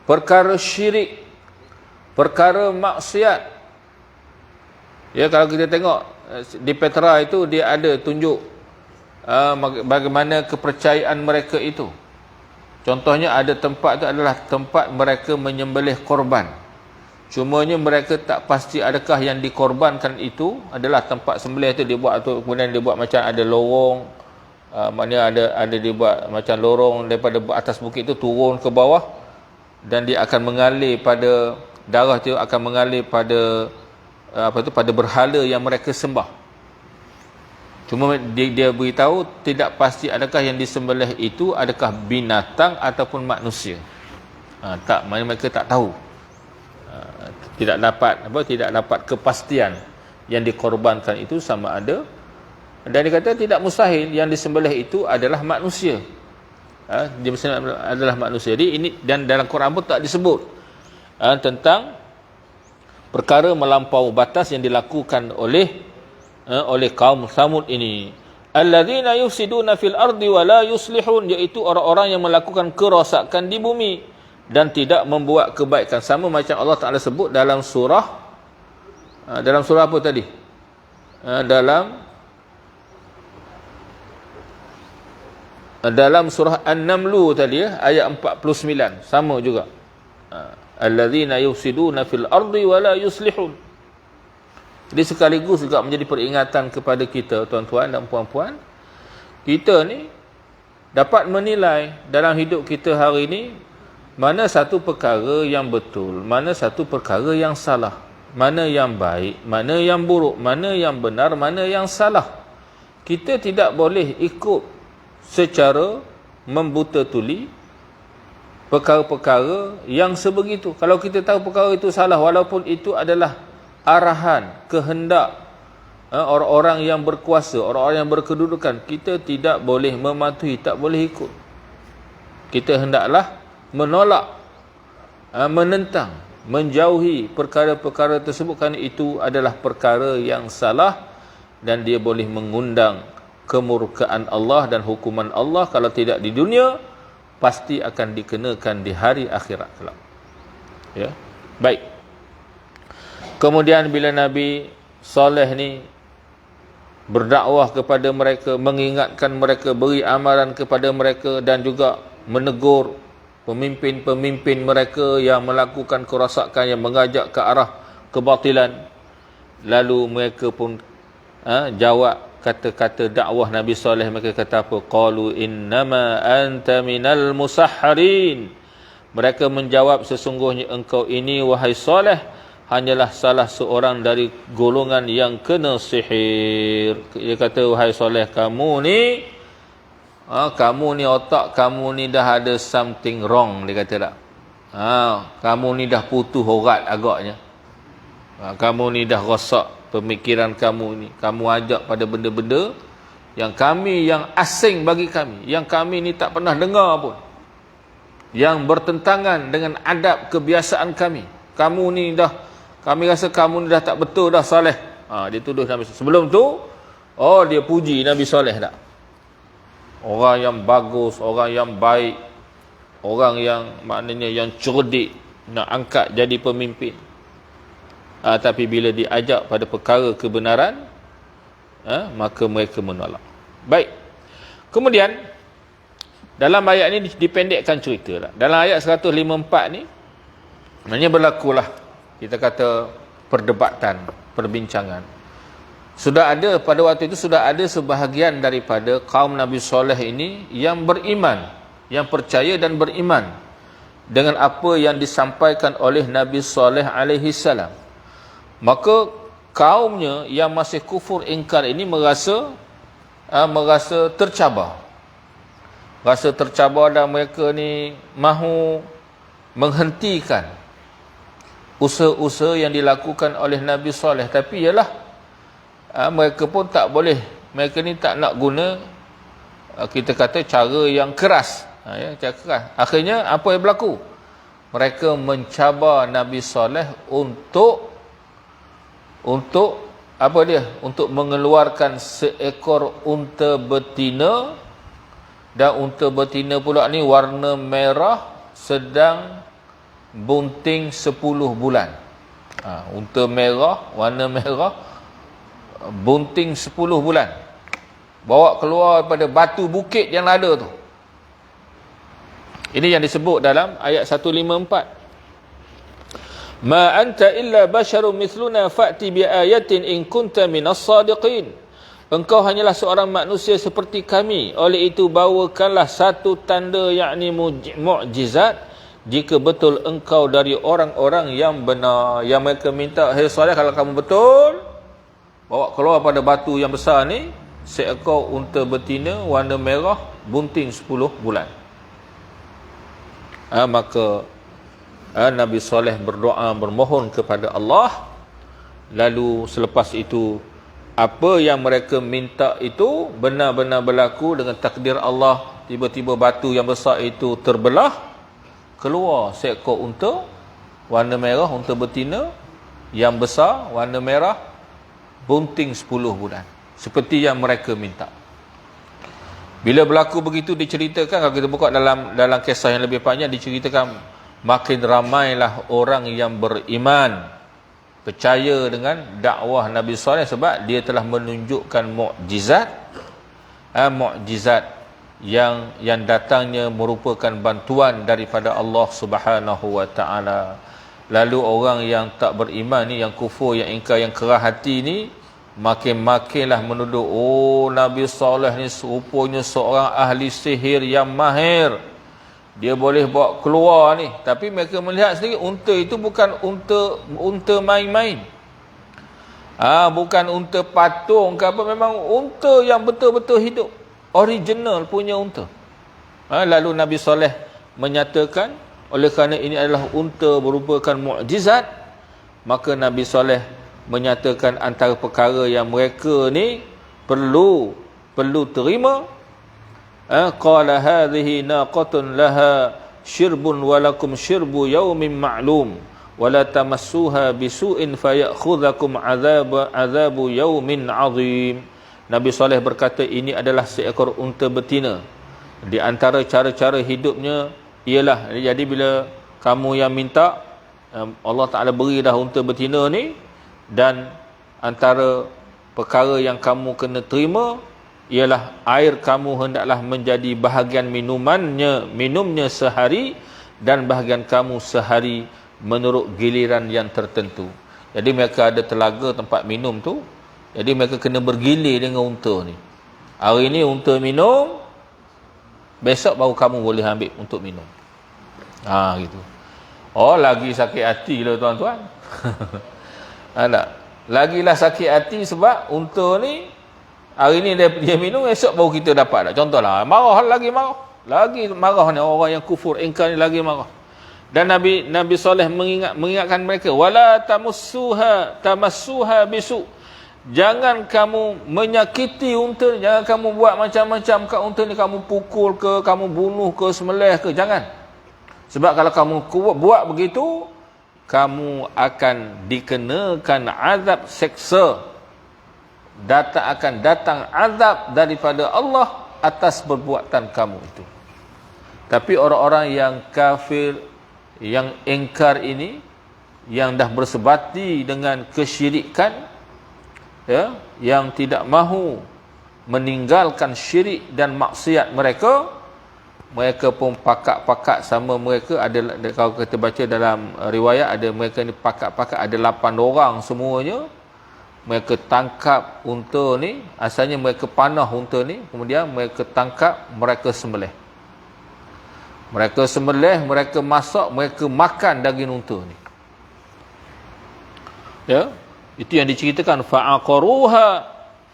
perkara syirik, perkara maksiat. Ya, kalau kita tengok di Petra itu, dia ada tunjuk bagaimana kepercayaan mereka itu. Contohnya ada tempat itu adalah tempat mereka menyembelih korban. Cumanya mereka tak pasti adakah yang dikorbankan itu adalah tempat sembelih itu dibuat, atau kemudian dia buat macam ada lorong, maknanya ada dibuat macam lorong daripada atas bukit itu turun ke bawah, dan dia akan mengalir pada darah itu akan mengalir pada pada berhala yang mereka sembah. Cuma dia beritahu tidak pasti adakah yang disembelih itu adakah binatang ataupun manusia. Tak, mereka tak tahu. Tidak dapat kepastian yang dikorbankan itu sama ada. Dan dia kata tidak mustahil yang disembelih itu adalah manusia. Dia adalah manusia. Jadi ini, dan dalam Quran pun tak disebut tentang perkara melampau batas yang dilakukan oleh kaum Samud ini. Alladzina yufsiduna fil ardi wa la yuslihun, iaitu orang-orang yang melakukan kerosakan di bumi dan tidak membuat kebaikan. Sama macam Allah Taala sebut dalam surah apa tadi? Dalam surah An-Naml tadi, ayat 49, sama juga. Alladzina yufsiduna fil ardi wa la yuslihun. Jadi sekaligus juga menjadi peringatan kepada kita, tuan-tuan dan puan-puan, kita ni dapat menilai dalam hidup kita hari ini mana satu perkara yang betul, mana satu perkara yang salah, mana yang baik, mana yang buruk, mana yang benar, mana yang salah. Kita tidak boleh ikut secara membuta tuli perkara-perkara yang sebegitu. Kalau kita tahu perkara itu salah, walaupun itu adalah arahan, kehendak orang-orang yang berkuasa, orang-orang yang berkedudukan, kita tidak boleh mematuhi, tak boleh ikut. Kita hendaklah menolak, menentang, menjauhi perkara-perkara tersebut, kerana itu adalah perkara yang salah dan dia boleh mengundang kemurkaan Allah dan hukuman Allah, kalau tidak di dunia, pasti akan dikenakan di hari akhirat kelak. Ya. Baik. Kemudian bila Nabi Saleh ni berdakwah kepada mereka, mengingatkan mereka, beri amaran kepada mereka dan juga menegur pemimpin-pemimpin mereka yang melakukan kerosakan, yang mengajak ke arah kebatilan, lalu mereka pun jawab kata-kata dakwah Nabi Saleh. Mereka kata apa? Qalu innama anta minal musahharin. Mereka menjawab, sesungguhnya engkau ini wahai Saleh hanyalah salah seorang dari golongan yang kena sihir. Dia kata, wahai Saleh, kamu ni otak kamu ni dah ada something wrong, dia kata tak. Kamu ni dah putus horat agaknya. Kamu ni dah rosak pemikiran kamu ni. Kamu ajak pada benda-benda yang asing bagi kami, yang kami ni tak pernah dengar pun, yang bertentangan dengan adab kebiasaan kami. Kami rasa kamu ni dah tak betul dah, Saleh. Dia tuduh Nabi. Sebelum tu, dia puji Nabi Saleh tak. Orang yang bagus, orang yang baik, orang yang maknanya yang cerdik, nak angkat jadi pemimpin. Tapi bila diajak pada perkara kebenaran, maka mereka menolak. Baik. Kemudian dalam ayat ini dipendekkan cerita lah. Dalam ayat 154 ni maknanya berlakulah, kita kata, perdebatan, perbincangan. Sudah ada pada waktu itu, sudah ada sebahagian daripada kaum Nabi Saleh ini yang beriman, yang percaya dan beriman dengan apa yang disampaikan oleh Nabi Saleh alaihi salam. Maka kaumnya yang masih kufur ingkar ini merasa tercabar. Rasa tercabar dan mereka ni mahu menghentikan usaha-usaha yang dilakukan oleh Nabi Saleh. Tapi ialah mereka pun tak boleh, mereka ni tak nak guna, kita kata, cara yang keras. Cara keras. Akhirnya apa yang berlaku? Mereka mencabar Nabi Saleh untuk apa dia? Untuk mengeluarkan seekor unta betina, dan unta betina pula ni warna merah, sedang bunting 10 bulan. Unta merah, warna merah, bunting 10 bulan. Bawa keluar daripada batu bukit yang ada tu. Ini yang disebut dalam ayat 154. Ma anta illa basharun mithluna fa'ti bi ayatin in kunta minas sadiqin. Engkau hanyalah seorang manusia seperti kami, oleh itu bawakanlah satu tanda, yakni mukjizat, jika betul engkau dari orang-orang yang benar. Yang mereka minta, hey Saleh, kalau kamu betul, bawa keluar pada batu yang besar ni seekor unta betina warna merah, bunting 10 bulan. Maka Nabi Saleh berdoa, bermohon kepada Allah. Lalu selepas itu, apa yang mereka minta itu benar-benar berlaku dengan takdir Allah. Tiba-tiba batu yang besar itu terbelah, keluar seekor unta warna merah, unta betina yang besar warna merah, bunting 10 bulan, seperti yang mereka minta. Bila berlaku begitu, diceritakan, kalau kita buka dalam kisah yang lebih panjang, diceritakan makin ramailah orang yang beriman, percaya dengan dakwah Nabi Saleh, sebab dia telah menunjukkan mukjizat, mukjizat yang datangnya merupakan bantuan daripada Allah Subhanahu wa taala. Lalu orang yang tak beriman ni, yang kufur, yang ingkar, yang kerah hati ni, makin-makinlah menuduh, Nabi Saleh ni rupanya seorang ahli sihir yang mahir, dia boleh bawa keluar ni. Tapi mereka melihat sendiri, unta itu bukan unta main-main, bukan unta patung ke apa, memang unta yang betul-betul hidup, original punya unta. Lalu Nabi Saleh menyatakan, oleh kerana ini adalah unta merupakan mukjizat, maka Nabi Saleh menyatakan antara perkara yang mereka ni perlu terima, qala hadhihi naqatun laha syirbun walakum syirbu yaumin ma'lum wala tamassuha bisu'in fayakhudhakum azabu yaumin azim. Nabi Saleh berkata, ini adalah seekor unta betina Di antara cara-cara hidupnya ialah, jadi bila kamu yang minta, Allah Ta'ala beri dah unta betina ni, dan antara perkara yang kamu kena terima ialah air kamu hendaklah menjadi bahagian minumnya sehari, dan bahagian kamu sehari menurut giliran yang tertentu. Jadi mereka ada telaga tempat minum tu, jadi mereka kena bergilir dengan unta ni. Hari ni unta minum, besok baru kamu boleh ambil untuk minum. Gitu. Oh, lagi sakit hati lah tuan-tuan. Tak? Lagilah sakit hati sebab unta ni hari ni dia minum, esok baru kita dapat. Contohlah, marah lagi marah. Lagi marah ni orang yang kufur ingkar ni lagi marah. Dan Nabi Soleh mengingatkan mereka, wala tamassuha bisu. Jangan kamu menyakiti unta ni, jangan kamu buat macam-macam kat unta ni, kamu pukul ke, kamu bunuh ke, sembelih ke, jangan. Sebab kalau kamu buat begitu, kamu akan dikenakan azab seksa. Akan datang azab daripada Allah atas perbuatan kamu itu. Tapi orang-orang yang kafir, yang ingkar ini, yang dah bersebati dengan kesyirikan, yang tidak mahu meninggalkan syirik dan maksiat mereka pun pakat-pakat sama mereka. Ada, kalau kita baca dalam riwayat, ada mereka ni pakat-pakat, ada 8 orang semuanya. Mereka tangkap unta ni, asalnya mereka panah unta ni, kemudian mereka tangkap, mereka sembelih. Mereka sembelih, mereka masak, mereka makan daging unta ni. Itu yang diceritakan, fa'aqaruha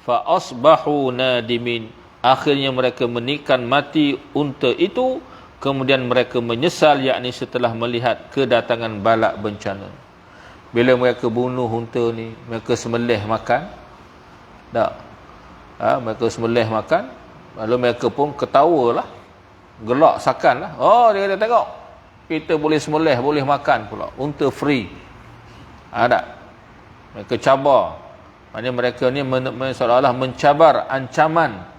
fa'asbahu nadimin. Akhirnya mereka menikan mati unta itu, kemudian mereka menyesal, yakni setelah melihat kedatangan balak bencana. Bila mereka bunuh unta ni, mereka sembelih makan. Mereka sembelih makan, lalu mereka pun ketawalah, gelak sakan lah. Oh, dia kata, tengok, kita boleh sembelih, boleh makan pula, unta free. Tak? Mereka cabar. Maksudnya mereka ni seolah-olah mencabar ancaman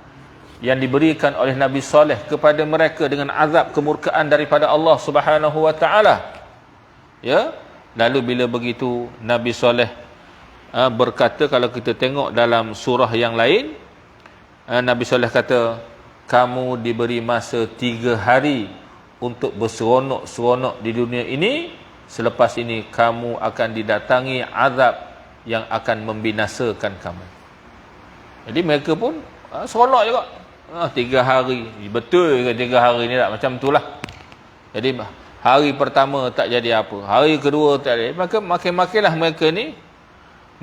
yang diberikan oleh Nabi Saleh kepada mereka dengan azab kemurkaan daripada Allah Subhanahu wa taala. Lalu bila begitu, Nabi Saleh berkata, kalau kita tengok dalam surah yang lain, Nabi Saleh kata, kamu diberi masa 3 hari untuk berseronok-seronok di dunia ini. Selepas ini kamu akan didatangi azab yang akan membinasakan kamu. Jadi mereka pun seronok juga. 3 hari. Betul ke 3 hari ni tak? Macam itulah. Jadi hari pertama tak jadi apa, hari kedua tak jadi, maka makin-makinlah mereka ni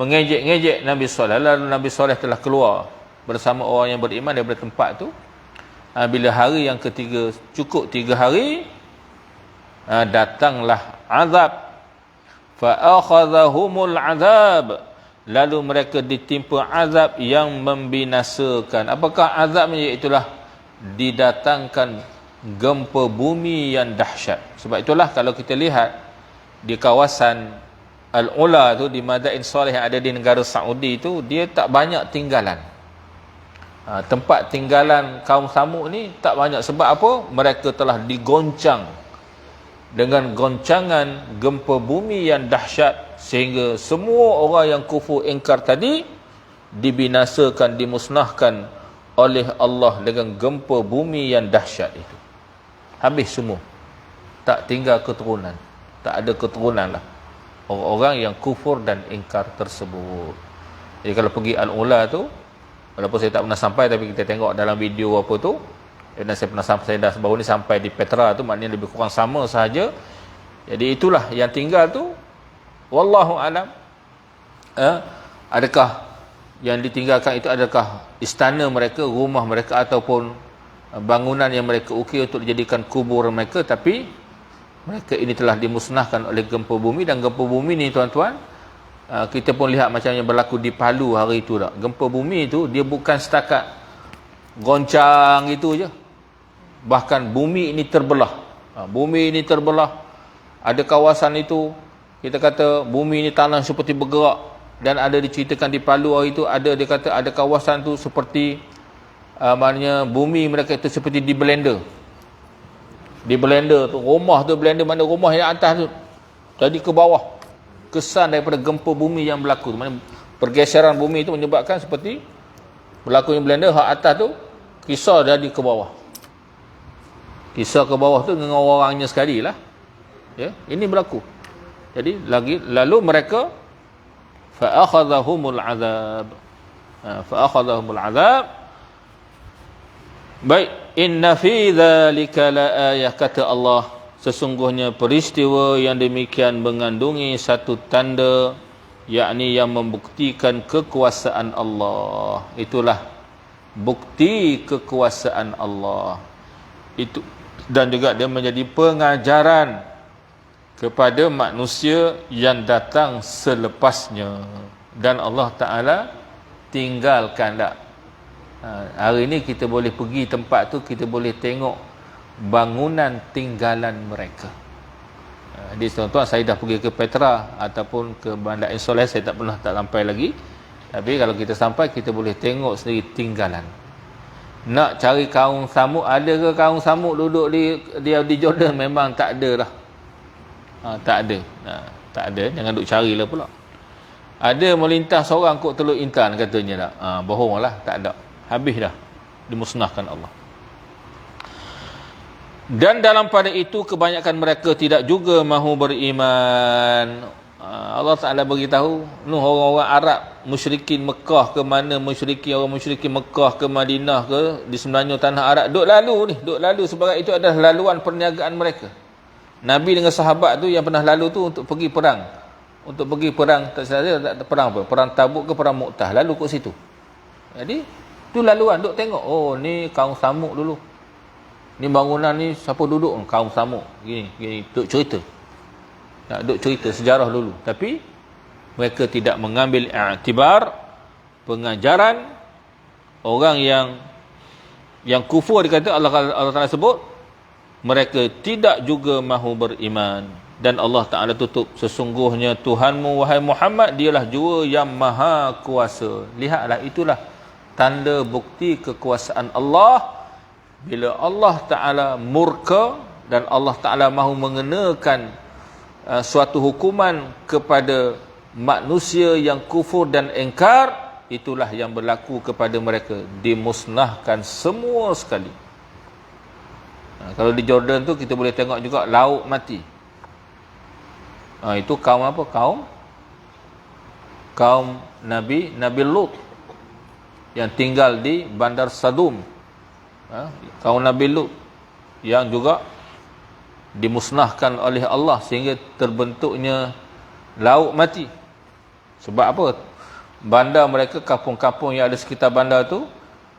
mengejek-ngejek Nabi Saleh. Lalu Nabi Saleh telah keluar bersama orang yang beriman daripada tempat tu. Bila hari yang ketiga cukup 3 hari, datanglah azab. Fa'akhadhahumul azab. Lalu mereka ditimpa azab yang membinasakan. Apakah azabnya? Iaitulah didatangkan gempa bumi yang dahsyat. Sebab itulah kalau kita lihat di kawasan Al-Ula tu, di Madain Saleh yang ada di negara Saudi tu, dia tak banyak tinggalan. Tempat tinggalan kaum Samud ni tak banyak. Sebab apa? Mereka telah digoncang dengan goncangan gempa bumi yang dahsyat, sehingga semua orang yang kufur ingkar tadi dibinasakan, dimusnahkan oleh Allah dengan gempa bumi yang dahsyat itu. Habis semua, tak tinggal keturunan, tak ada keturunan lah orang-orang yang kufur dan ingkar tersebut. Jadi kalau pergi Al-Ula tu, walaupun saya tak pernah sampai, tapi kita tengok dalam video apa tu, dan saya pernah sampai, saya dah baru ni sampai di Petra tu, maknanya lebih kurang sama sahaja. Jadi itulah yang tinggal tu, wallahu alam. Adakah yang ditinggalkan itu adakah istana mereka, rumah mereka, ataupun bangunan yang mereka ukir untuk dijadikan kubur mereka? Tapi mereka ini telah dimusnahkan oleh gempa bumi. Dan gempa bumi ni tuan-tuan, kita pun lihat macam yang berlaku di Palu hari itu tak. Gempa bumi itu dia bukan setakat goncang itu je, bahkan bumi ini terbelah. Bumi ini terbelah. Ada kawasan itu, kita kata bumi ini tanah seperti bergerak. Dan ada diceritakan di Palu hari itu, dia kata ada kawasan tu seperti maknanya bumi mereka itu seperti di blender. Di blender tu, rumah tu blender, mana rumah yang atas tu jadi ke bawah. Kesan daripada gempa bumi yang berlaku. Maksudnya pergeseran bumi itu menyebabkan seperti berlakunya blender, hak atas tu kisar jadi ke bawah. Kisar ke bawah tu dengan orangnya sekali lah. Ya, ini berlaku. Jadi lalu mereka fa'akhadhahumul azab. Fa'akhadhahumul azab. Baik, inna fi dzalika laayah, kata Allah, sesungguhnya peristiwa yang demikian mengandungi satu tanda, yakni yang membuktikan kekuasaan Allah. Itulah bukti kekuasaan Allah. Itu, dan juga dia menjadi pengajaran kepada manusia yang datang selepasnya. Dan Allah Ta'ala tinggalkan tak. Hari ini kita boleh pergi tempat tu, kita boleh tengok bangunan tinggalan mereka. Jadi tuan-tuan, saya dah pergi ke Petra ataupun ke Bandar Insoleh, saya tak sampai lagi. Tapi kalau kita sampai, kita boleh tengok sendiri tinggalan. Nak cari kaum Samud, ada ke kaum Samud duduk di Jordan? Memang tak ada lah. Tak ada. Tak ada, jangan duk carilah pula. Ada melintas seorang kot Teluk Intan katanya tak. Bohong lah, tak ada. Habis dah, dimusnahkan Allah. Dan dalam pada itu kebanyakan mereka tidak juga mahu beriman. Allah Ta'ala beritahu, orang-orang Arab, musyrikin Mekah ke mana, orang musyrikin Mekah ke Madinah ke, di sebenarnya tanah Arab, duk lalu sebagai itu adalah laluan perniagaan mereka. Nabi dengan sahabat tu yang pernah lalu tu untuk pergi perang. Tak salah, tak perang apa? Perang Tabuk ke perang Mu'tah. Lalu kat situ. Jadi, tu laluan. Duk tengok. Oh, ni kaum Samud dulu. Ni bangunan ni siapa duduk? Kaum Samud. Gini. Duk cerita. Duk cerita sejarah dulu. Tapi, mereka tidak mengambil i'tibar pengajaran orang yang kufur. Dikata Allah Ta'ala sebut, mereka tidak juga mahu beriman. Dan Allah Ta'ala tutup, sesungguhnya Tuhanmu wahai Muhammad, dialah jua yang maha kuasa. Lihatlah, itulah tanda bukti kekuasaan Allah. Bila Allah Ta'ala murka dan Allah Ta'ala mahu mengenakan suatu hukuman kepada manusia yang kufur dan engkar, itulah yang berlaku kepada mereka. Dimusnahkan semua sekali. Kalau di Jordan tu kita boleh tengok juga laut mati. Itu kaum apa? Kaum Nabi Lut yang tinggal di Bandar Sadum. Kaum Nabi Lut yang juga dimusnahkan oleh Allah sehingga terbentuknya laut mati. Sebab apa? Bandar mereka, kampung-kampung yang ada sekitar bandar tu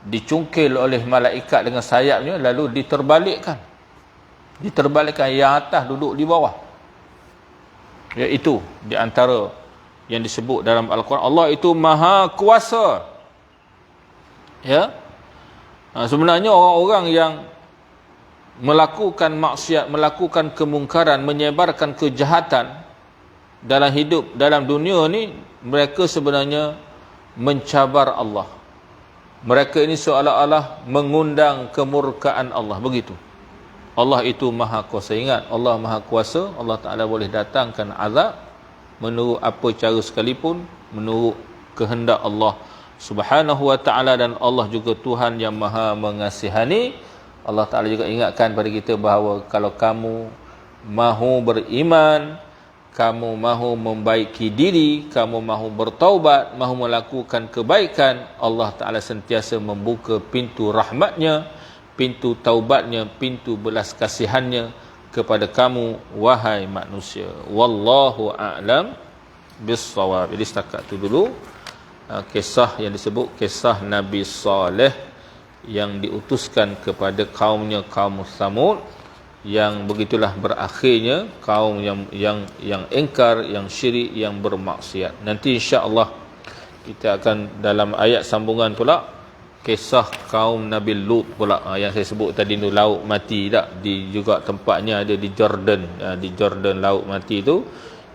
dicungkil oleh malaikat dengan sayapnya, lalu diterbalikkan, yang atas duduk di bawah. Iaitu di antara yang disebut dalam Al-Quran, Allah itu maha kuasa. Ya, sebenarnya orang-orang yang melakukan maksiat, melakukan kemungkaran, menyebarkan kejahatan dalam hidup, dalam dunia ni, mereka sebenarnya mencabar Allah. Mereka ini seolah-olah mengundang kemurkaan Allah. Begitu. Allah itu maha kuasa. Ingat, Allah maha kuasa. Allah Ta'ala boleh datangkan azab menurut apa cara sekalipun, menurut kehendak Allah Subhanahu wa ta'ala. Dan Allah juga Tuhan yang maha mengasihani. Allah Ta'ala juga ingatkan pada kita bahawa kalau kamu mahu beriman, kamu mahu membaiki diri, kamu mahu bertaubat, mahu melakukan kebaikan, Allah Ta'ala sentiasa membuka pintu rahmatnya, pintu taubatnya, pintu belas kasihannya kepada kamu, wahai manusia. Wallahu a'lam bissawab. Jadi setakat itu dulu kisah yang disebut kisah Nabi Saleh yang diutuskan kepada kaumnya, kaum Samud, yang begitulah berakhirnya kaum yang engkar, yang syirik, yang bermaksiat. Nanti insya-Allah kita akan dalam ayat sambungan pula kisah kaum Nabi Lut pula, yang saya sebut tadi tu, laut mati tak, di juga tempatnya ada di Jordan, di Jordan laut mati itu,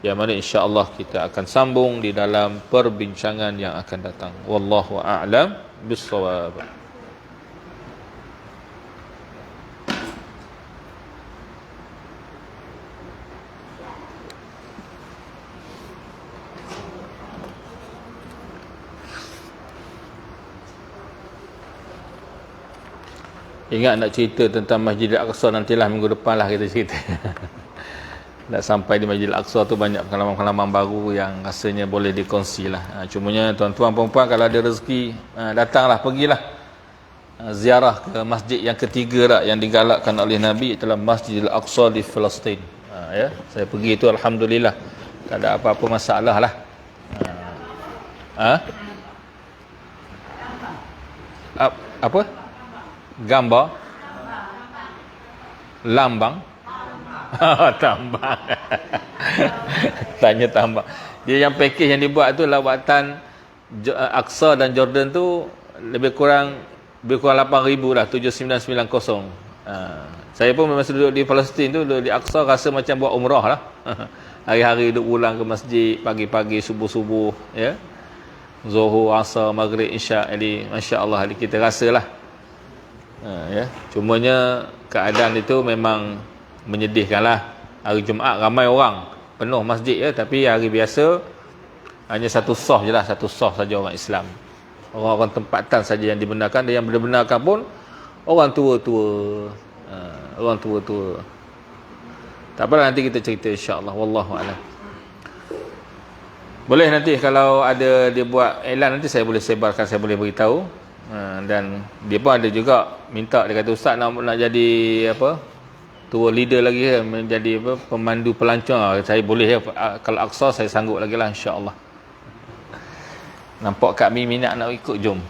yang mana insya-Allah kita akan sambung di dalam perbincangan yang akan datang. Wallahu a'lam bissawab. Ingat nak cerita tentang Masjid Al-Aqsa, nantilah minggu depan lah kita cerita. Dah sampai di Masjid Al-Aqsa tu banyak pengalaman-pengalaman baru yang rasanya boleh dikongsi lah. Cumanya tuan-tuan perempuan kalau ada rezeki, datanglah, pergilah ziarah ke masjid yang ketiga lah yang digalakkan oleh Nabi, itulah Masjid Al-Aqsa di Palestin. Ya, saya pergi itu alhamdulillah, tak ada apa-apa masalah lah. Apa? Gambar? Lambang? Tambang. Tanya tambang. Dia yang package yang dibuat tu lawatan Aqsa dan Jordan tu lebih kurang 8,000 lah, 7,990. Saya pun masa duduk di Palestin tu, duduk di Aqsa, rasa macam buat umrah lah. Hari-hari duduk ulang ke masjid, pagi-pagi, subuh-subuh, ya. Zuhur, Asar, Maghrib, Isyak. Jadi masya-Allah kita rasalah. Ya, cumanya keadaan itu memang menyedihkan lah. Hari Jumaat ramai orang, penuh masjid ya, tapi hari biasa hanya satu saf je lah, satu saf saja orang Islam. Orang-orang tempatan saja yang dibenarkan, dan yang dibenarkan pun orang tua-tua. Orang tua-tua. Tak apalah, nanti kita cerita insya-Allah, wallahu a'lam. Boleh nanti kalau ada dia buat iklan, nanti saya boleh sebarkan, saya boleh beritahu. Dan dia pun ada juga minta, dia kata ustaz nak jadi apa, tour leader lagi ya, menjadi apa, pemandu pelancong. Saya boleh ya, kalau Aqsa saya sanggup lagi lah insya-Allah. Nampak Kak Mi minat nak ikut, jom.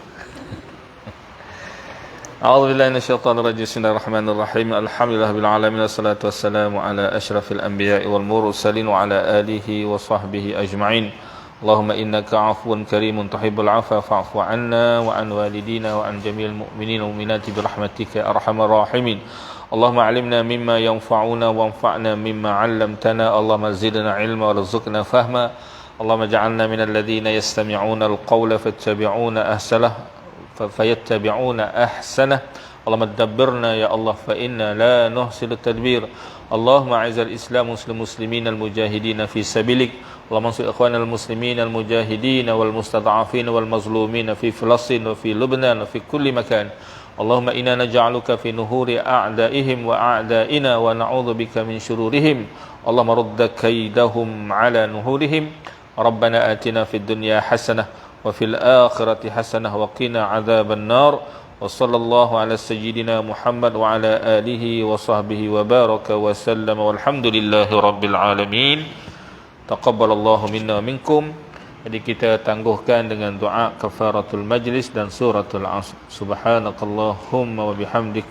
A'udzubillahi minasyaitonir rajim. Bismillahirrahmanirrahim. Alhamdulillahirabbil alamin, wassalatu wassalamu ala asyrafil anbiya'i wal mursalin wa ala alihi wa sahbihi ajma'in. Allahumma innaka 'afuwun karimun tuhibbul 'afwa fa'fu 'anna wa 'an walidina wa 'an jami'il mu'minina wa mu'minati bi rahmatika ya arhamar rahimin. Allahumma 'allimna mimma yanfa'una wanfa'na mimma 'allamtana. Allahumma zidna 'ilma warzuqna fahma. Allahumma ij'alna minal ladzina yastami'una al-qawla fattabi'una ahsanah. Allahumma dabbirna ya Allah fa inna la nuhsilu tadbir. Allahumma a'izal Islam muslimin al-mujahidin fi sabilik. Allahumma ansur ikhwanal muslimin al-mujahidin wal mustad'afin wal mazlumin fi Filastin wa fi Lubnan wa fi kulli makan. Allahumma inna naj'aluka fi nuhuri a'daihim wa a'daina wa na'udzubika min syururihim. Allahumma rudda kaidahum ala nuhurihim. Rabbana atina fid dunya hasanah wa fil akhirati hasanah wa qina adzaban nar. Wa sallallahu ala sayyidina Muhammad wa ala alihi wa sahbihi wa baraka wa sallama walhamdulillahi rabbil alamin. Taqabbalallahu minna minkum. Jadi kita tangguhkan dengan doa kafaratul majlis dan suratul Asr. Subhanakallahumma wa bihamdik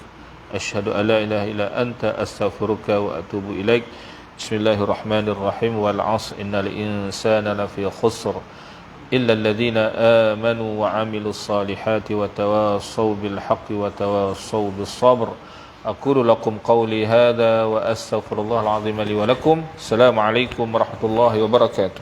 asyhadu an la ilaha illa anta astaghfiruka wa atubu ilaik. Bismillahirrahmanirrahim. Wal 'asr innal insana lafi khusr illa alladhina amanu wa 'amilus salihati wa tawassaw bil haqqi wa tawassaw bis sabr. أقول لكم قولي هذا وأستغفر الله العظيم لي ولكم. السلام عليكم ورحمة الله وبركاته.